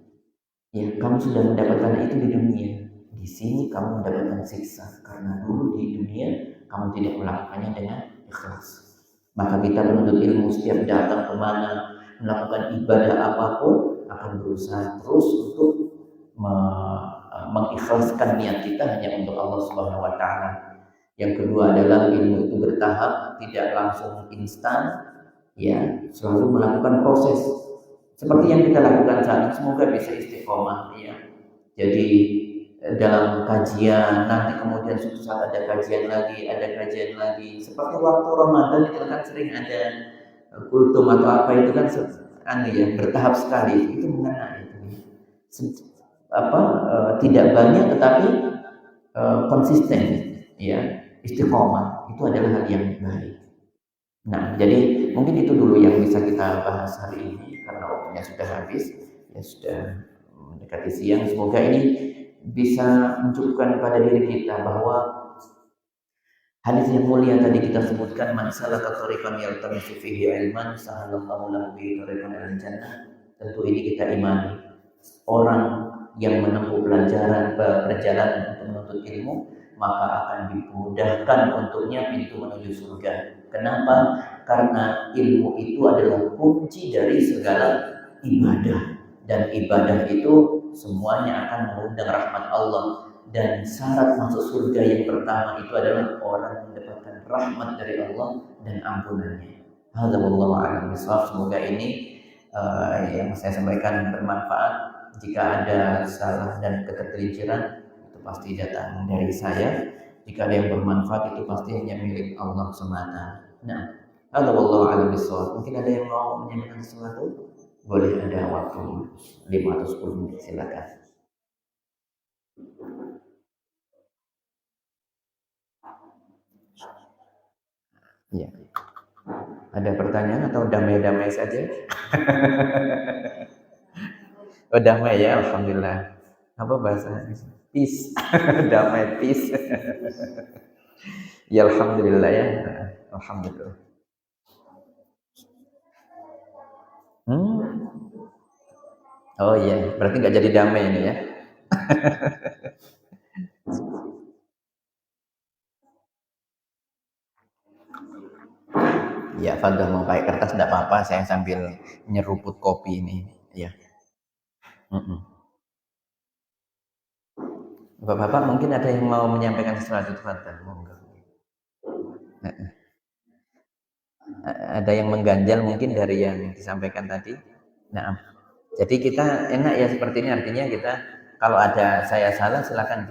[SPEAKER 1] Ya, kamu sudah mendapatkannya itu di dunia. Di sini kamu mendapatkan siksa karena dulu di dunia kamu tidak melakukannya dengan ikhlas. Maka kita menuntut ilmu setiap datang kemana, melakukan ibadah apapun, akan berusaha terus untuk mengikhlaskan niat kita hanya untuk Allah Subhanahu wa taala. Yang kedua adalah ilmu itu bertahap, tidak langsung instan, ya, selalu melakukan proses seperti yang kita lakukan saat ini. Semoga bisa istiqomah, ya. Jadi dalam kajian, nanti kemudian suatu saat ada kajian lagi, seperti waktu Ramadan itu kan sering ada kultum atau apa, itu kan ya, bertahap sekali, itu mengena itu, tidak banyak tetapi konsisten, ya, istiqomah itu adalah hal yang baik. Nah, jadi mungkin itu dulu yang bisa kita bahas hari ini karena waktunya sudah habis, ya, sudah mendekati siang. Semoga ini bisa mencukupkan pada diri kita bahwa hadis yang mulia tadi kita sebutkan, man salaka thariqan yaltamisu fihi ilman sahalallahu lahu bihi thariqan ilal jannah. Tentu ini kita imani. Orang yang menempuh perjalanan untuk menuntut ilmu, maka akan dimudahkan untuknya pintu menuju surga. Kenapa? Karena ilmu itu adalah kunci dari segala ibadah, dan ibadah itu semuanya akan mengundang rahmat Allah, dan syarat masuk surga yang pertama itu adalah orang mendapatkan rahmat dari Allah dan ampunannya. Hadza wallahu a'lam bishawab. Semoga ini yang saya sampaikan bermanfaat. Jika ada salah dan ketergelinciran, itu pasti datang dari saya. Jika ada yang bermanfaat, itu pasti hanya milik Allah semata. Nah, hadza wallahu a'lam bishawab. Mungkin ada yang mau menyampaikan sesuatu? Boleh, ada waktu 5 atau 10 menit, silakan. Ya. Ada pertanyaan atau damai-damai saja? Oh, damai ya, alhamdulillah. Apa bahasanya? Peace. Damai, peace. Ya, alhamdulillah ya. Alhamdulillah. Oh iya, berarti nggak jadi damai ini ya. Ya, Fadl mau pakai kertas tidak apa-apa, saya sambil nyeruput kopi ini. Ya. Bapak-bapak mungkin ada yang mau menyampaikan sesuatu, Fadl. Ada yang mengganjal mungkin dari yang disampaikan tadi. Nah, jadi kita enak ya seperti ini, artinya kita kalau ada saya salah silakan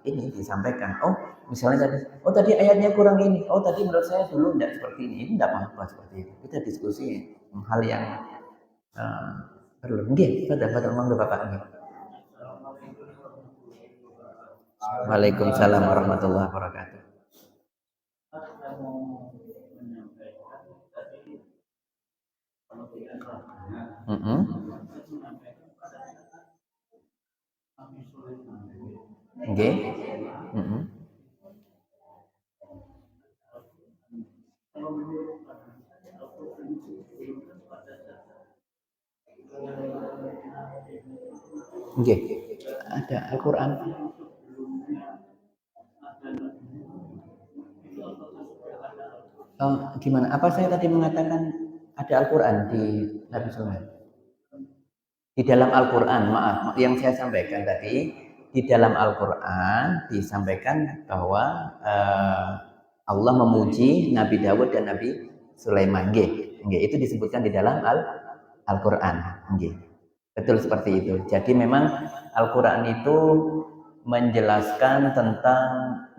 [SPEAKER 1] disampaikan. Oh, misalnya tadi ayatnya kurang ini. Oh, tadi menurut saya dulu tidak seperti ini. Ini tidak apa-apa seperti itu. Kita diskusi hal yang perlu. Mungkin pada monggo Bapak ini. Waalaikumsalam warahmatullahi wabarakatuh. Nggih. Nggih. Ada Al-Qur'an. Gimana? Apa saya tadi mengatakan ada Al-Quran di Nabi Sulaiman? Di dalam Al-Quran, maaf, yang saya sampaikan tadi, di dalam Al-Quran disampaikan bahwa Allah memuji Nabi Dawud dan Nabi Sulaiman. Itu disebutkan di dalam Al-Quran. Betul seperti itu. Jadi memang Al-Quran itu menjelaskan tentang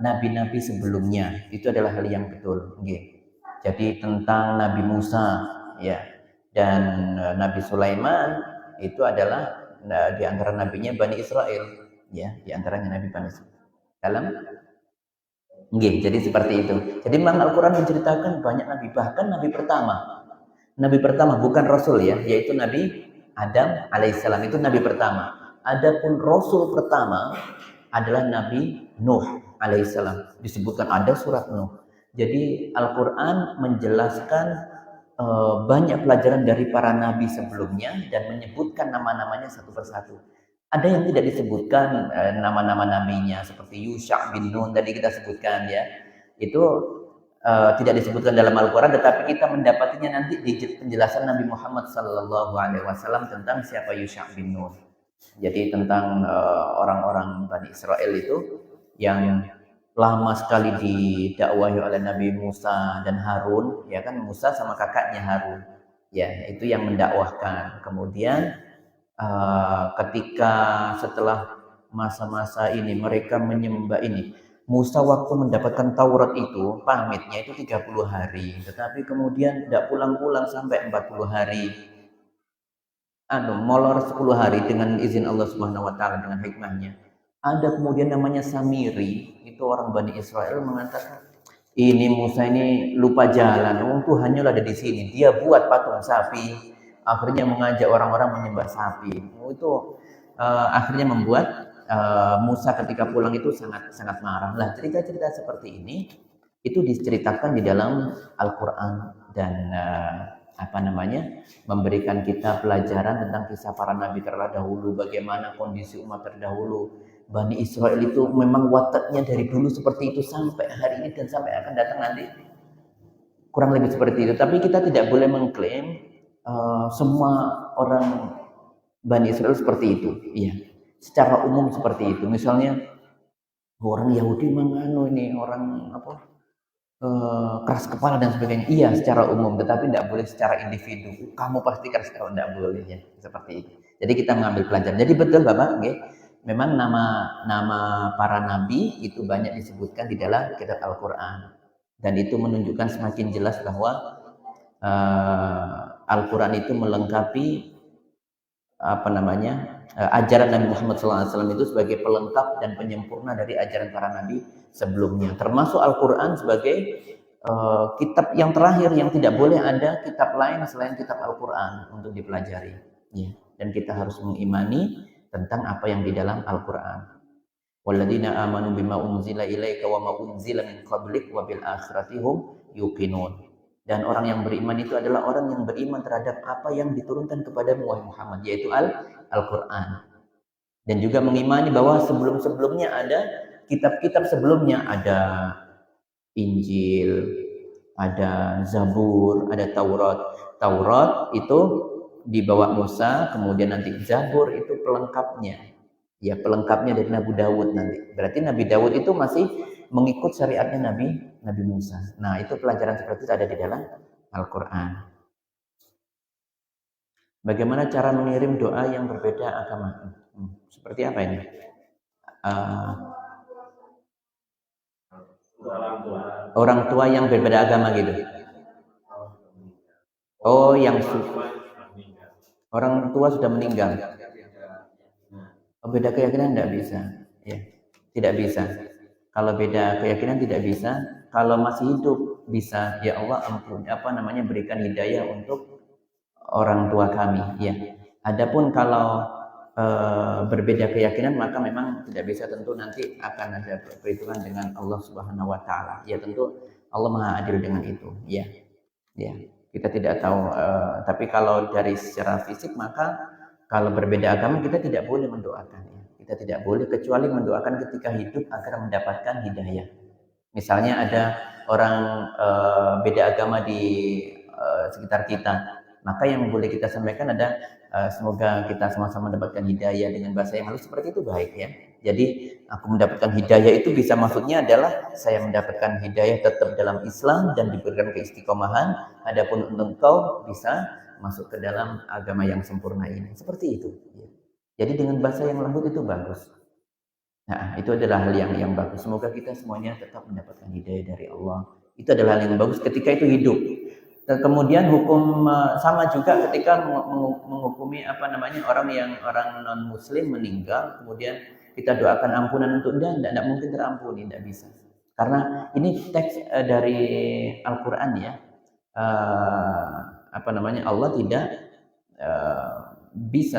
[SPEAKER 1] nabi-nabi sebelumnya. Itu adalah hal yang betul. Jadi tentang Nabi Musa, ya, dan Nabi Sulaiman itu adalah di antara nabinya Bani Israel, ya, di antaranya Nabi Bani Israel. Jadi seperti itu. Jadi memang Al-Quran menceritakan banyak nabi, bahkan nabi pertama bukan Rasul ya, yaitu Nabi Adam alaihissalam, itu nabi pertama. Adapun Rasul pertama adalah Nabi Nuh alaihissalam. Disebutkan ada surat Nuh. Jadi Al-Quran menjelaskan banyak pelajaran dari para nabi sebelumnya dan menyebutkan nama-namanya satu persatu. Ada yang tidak disebutkan nama-nama nabinya seperti Yusha bin Nun tadi kita sebutkan ya. Itu tidak disebutkan dalam Al-Quran, tetapi kita mendapatinya nanti di penjelasan Nabi Muhammad SAW tentang siapa Yusha bin Nun. Jadi tentang orang-orang Bani Israel itu yang lama sekali didakwahi oleh Nabi Musa dan Harun, ya kan, Musa sama kakaknya Harun, ya, itu yang mendakwahkan. Kemudian ketika setelah masa-masa ini mereka menyembah ini, Musa waktu mendapatkan Taurat itu pamitnya itu 30 hari, tetapi kemudian tidak pulang-pulang sampai 40 hari. Molor 10 hari dengan izin Allah Subhanahu wa taala dengan hikmahnya. Ada kemudian namanya Samiri, itu orang Bani Israel mengatakan, ini Musa ini lupa jalan, Tuhannya ada di sini. Dia buat patung sapi, akhirnya mengajak orang-orang menyembah sapi. Itu akhirnya membuat Musa ketika pulang itu sangat marah. Nah, cerita-cerita seperti ini itu diceritakan di dalam Al-Quran dan memberikan kita pelajaran tentang kisah para nabi terdahulu, bagaimana kondisi umat terdahulu. Bani Israel itu memang wataknya dari dulu seperti itu sampai hari ini dan sampai akan datang nanti kurang lebih seperti itu. Tapi kita tidak boleh mengklaim semua orang Bani Israel seperti itu, iya. Secara umum seperti itu. Misalnya orang Yahudi ini orang keras kepala dan sebagainya. Iya, secara umum, tetapi tidak boleh secara individu. Kamu pasti keras kepala, tidak boleh ya, seperti itu. Jadi kita mengambil pelajaran. Jadi betul Bapak, memang nama para nabi itu banyak disebutkan di dalam kitab Al-Quran, dan itu menunjukkan semakin jelas bahwa Al-Quran itu melengkapi ajaran Nabi Muhammad SAW itu sebagai pelengkap dan penyempurna dari ajaran para nabi sebelumnya, termasuk Al-Quran sebagai kitab yang terakhir yang tidak boleh ada kitab lain selain kitab Al-Quran untuk dipelajari, ya. Dan kita harus mengimani tentang apa yang di dalam Al-Quran. Walladzina amanu bima unzila ilaika wa ma unzila min qablik wa bil akhirati hum yuqinun. Dan orang yang beriman itu adalah orang yang beriman terhadap apa yang diturunkan kepada Muhammad, yaitu Al-Quran. Dan juga mengimani bahwa sebelum-sebelumnya ada kitab-kitab sebelumnya, ada Injil, ada Zabur, ada Taurat. Taurat itu dibawa Musa, kemudian nanti Zabur itu pelengkapnya. Ya, pelengkapnya dari Nabi Dawud nanti. Berarti Nabi Dawud itu masih mengikut syariatnya Nabi Musa. Nah, itu pelajaran seperti itu ada di dalam Al-Quran. Bagaimana cara mengirim doa yang berbeda agama? Seperti apa ini? Orang tua yang berbeda agama gitu. Oh, yang orang tua sudah meninggal. Beda keyakinan tidak bisa, ya, tidak bisa. Kalau beda keyakinan tidak bisa. Kalau masih hidup bisa. Ya Allah, berikan hidayah untuk orang tua kami, ya. Adapun kalau berbeda keyakinan maka memang tidak bisa, tentu nanti akan ada perhitungan dengan Allah Subhanahu wa taala. Ya, tentu Allah Maha Adil dengan itu, ya. Ya, kita tidak tahu, tapi kalau dari secara fisik maka kalau berbeda agama kita tidak boleh mendoakan, ya. Kita tidak boleh kecuali mendoakan ketika hidup agar mendapatkan hidayah. Misalnya ada orang beda agama di sekitar kita, maka yang boleh kita sampaikan ada semoga kita sama-sama mendapatkan hidayah dengan bahasa yang halus seperti itu, baik ya. Jadi aku mendapatkan hidayah itu bisa maksudnya adalah saya mendapatkan hidayah tetap dalam Islam dan diberikan keistiqomahan. Adapun engkau bisa masuk ke dalam agama yang sempurna ini. Seperti itu. Jadi dengan bahasa yang lembut itu bagus. Nah, itu adalah hal yang bagus. Semoga kita semuanya tetap mendapatkan hidayah dari Allah. Itu adalah hal yang bagus ketika itu hidup. Dan kemudian hukum sama juga ketika menghukumi orang non muslim meninggal, kemudian kita doakan ampunan untuk dia, tidak mungkin terampuni, tidak bisa. Karena ini teks dari Al-Quran ya. Allah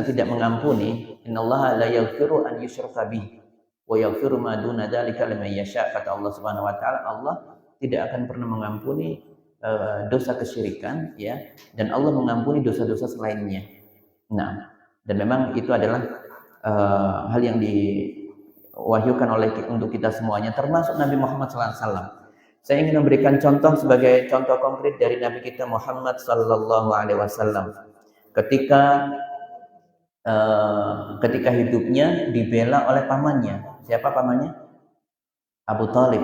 [SPEAKER 1] tidak mengampuni. Innallaha la yaghfiru an yushraka bih wa yaghfiru ma duna dzalika liman yasha. Kata Allah Subhanahu wa taala, Allah tidak akan pernah mengampuni dosa kesyirikan ya, dan Allah mengampuni dosa-dosa selainnya. Nah, dan memang itu adalah hal yang diwahyukan untuk kita semuanya, termasuk Nabi Muhammad SAW. Saya ingin memberikan contoh sebagai contoh konkret dari Nabi kita Muhammad Sallallahu Alaihi Wasallam. Ketika hidupnya dibela oleh pamannya. Siapa pamannya? Abu Talib.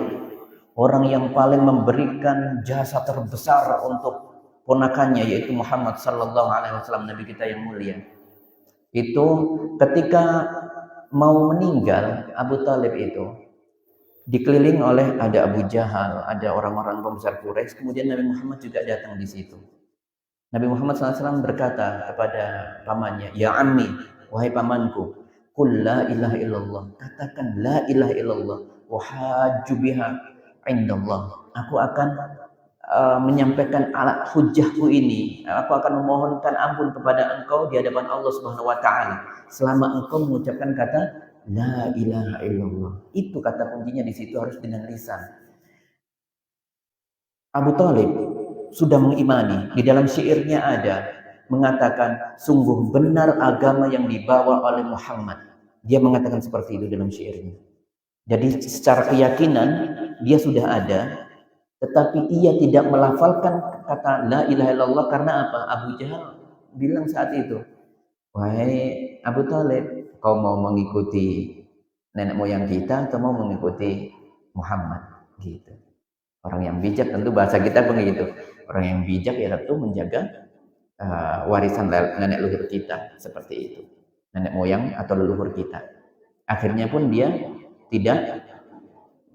[SPEAKER 1] Orang yang paling memberikan jasa terbesar untuk ponakannya, yaitu Muhammad Sallallahu Alaihi Wasallam, Nabi kita yang mulia. Itu ketika mau meninggal, Abu Talib itu dikeliling oleh ada Abu Jahal, ada orang-orang pembesar Quraisy, kemudian Nabi Muhammad juga datang di situ. Nabi Muhammad SAW berkata kepada pamannya, ya ammi, wahai pamanku, qul la ilaha illallah, katakan la ilaha illallah, wa hajju biha indallah. Aku akan menyampaikan alat hujjahku ini, aku akan memohonkan ampun kepada engkau di hadapan Allah Subhanahu wa taala selama engkau mengucapkan kata la ilaha illallah. Itu kata kuncinya di situ, harus dengan lisan. Abu Talib sudah mengimani, di dalam syairnya ada mengatakan sungguh benar agama yang dibawa oleh Muhammad. Dia mengatakan seperti itu dalam syairnya. Jadi secara keyakinan dia sudah ada, tetapi ia tidak melafalkan kata la ilaha illallah karena apa? Abu Jahal bilang saat itu, wahai Abu Talib, kau mau mengikuti nenek moyang kita atau mau mengikuti Muhammad? Gitu. Orang yang bijak tentu bahasa kita begitu. Orang yang bijak ya tentu menjaga warisan nenek leluhur kita seperti itu, nenek moyang atau leluhur kita. Akhirnya pun dia tidak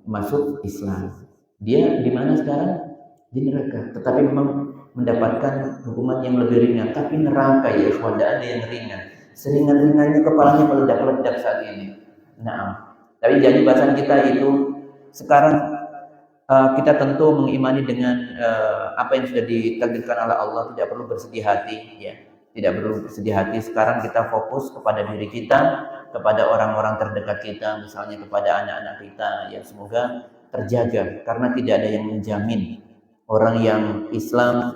[SPEAKER 1] masuk Islam. Dia di mana sekarang? Di neraka. Tetapi memang mendapatkan hukuman yang lebih ringan. Tapi neraka ya ikhwan, ada yang ringan. Seringan-ringannya kepalanya meledak-ledak saat ini. Nah, tapi jadi bahasan kita itu sekarang kita tentu mengimani dengan apa yang sudah ditakdirkan oleh Allah, tidak perlu bersedih hati ya. Tidak perlu bersedih hati. Sekarang kita fokus kepada diri kita, kepada orang-orang terdekat kita, misalnya kepada anak-anak kita, ya semoga terjaga, karena tidak ada yang menjamin orang yang Islam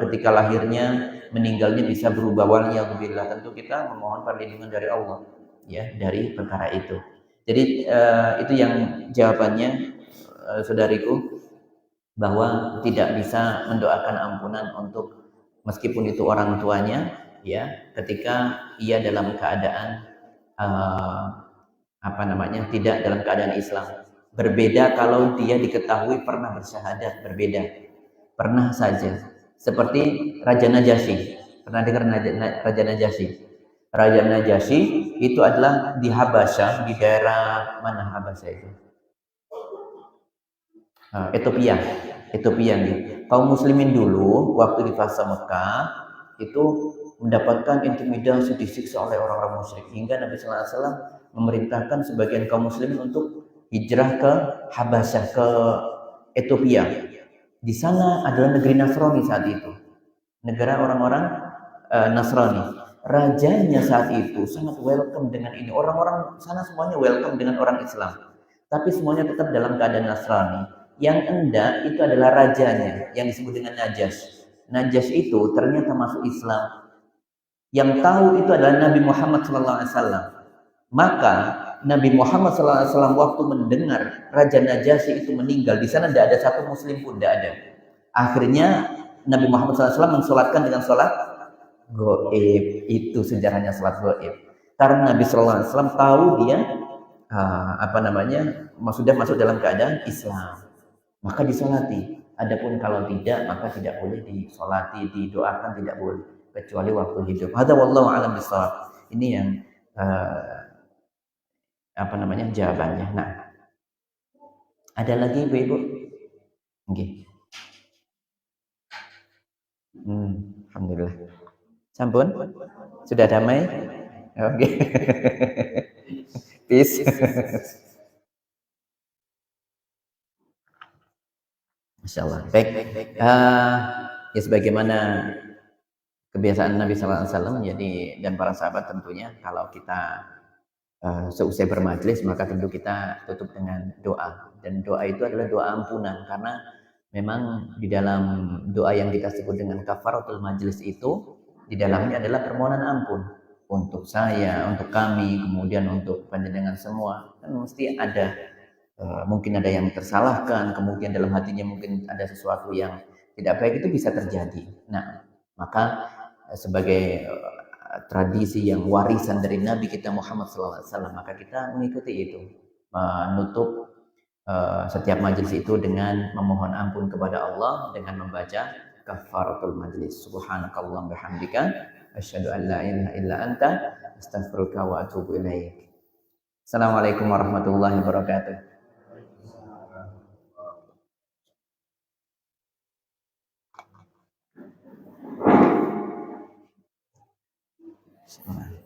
[SPEAKER 1] ketika lahirnya meninggalnya bisa berubah waliyadzubillah. Tentu kita memohon perlindungan dari Allah ya dari perkara itu. Jadi itu yang jawabannya, saudariku, bahwa tidak bisa mendoakan ampunan untuk meskipun itu orang tuanya ya, ketika ia dalam keadaan tidak dalam keadaan Islam. Berbeda kalau dia diketahui pernah bersyahadat, berbeda. Pernah saja. Seperti Raja Najasyi. Pernah dengar Raja Najasyi? Raja Najasyi itu adalah di Habasyah, di daerah mana Habasyah itu? Ethiopia nih. Kaum muslimin dulu waktu di fase Mekah itu mendapatkan intimidasi, disiksa oleh orang-orang musyrik, hingga Nabi sallallahu alaihi wasallam memerintahkan sebagian kaum muslimin untuk hijrah ke Habasyah, ke Ethiopia. Di sana adalah negeri Nasrani saat itu. Negara orang-orang Nasrani. Rajanya saat itu sangat welcome dengan ini. Orang-orang sana semuanya welcome dengan orang Islam. Tapi semuanya tetap dalam keadaan Nasrani. Yang enggak itu adalah rajanya yang disebut dengan Najash. Najash itu ternyata masuk Islam. Yang tahu itu adalah Nabi Muhammad SAW. Maka Nabi Muhammad SAW waktu mendengar Raja Najasyi itu meninggal, di sana tidak ada satu muslim pun, tidak ada. Akhirnya Nabi Muhammad SAW mensolatkan dengan sholat goib. Itu sejarahnya sholat goib. Karena Nabi SAW tahu dia sudah masuk dalam keadaan Islam, maka disolati. Adapun kalau tidak, maka tidak boleh disolati, didoakan tidak boleh, kecuali waktu hidup. Hadza wallahu a'lam bishawab. Ini yang jawabannya. Nah, ada lagi ibu-ibu? Okay. Alhamdulillah. Sampun? Sudah damai? Oke. Okay. Peace. Masya Allah. Baik. Ya sebagaimana kebiasaan Nabi SAW, jadi dan para sahabat tentunya, kalau kita seusai bermajlis maka tentu kita tutup dengan doa, dan doa itu adalah doa ampunan, karena memang di dalam doa yang kita sebut dengan kafaratul majlis itu di dalamnya adalah permohonan ampun untuk saya, untuk kami, kemudian untuk panjenengan semua. Kan mesti ada mungkin ada yang tersalahkan, kemudian dalam hatinya mungkin ada sesuatu yang tidak baik, itu bisa terjadi. Nah, maka sebagai tradisi yang warisan dari Nabi kita Muhammad SAW, maka kita mengikuti itu, menutup setiap majelis itu dengan memohon ampun kepada Allah dengan membaca kafaratul majlis. Subhanakallahumma bihamdika asyhadu an la ilaha illa anta astaghfiruka wa atubu ilaik. Assalamualaikum warahmatullahi wabarakatuh. Bismillah.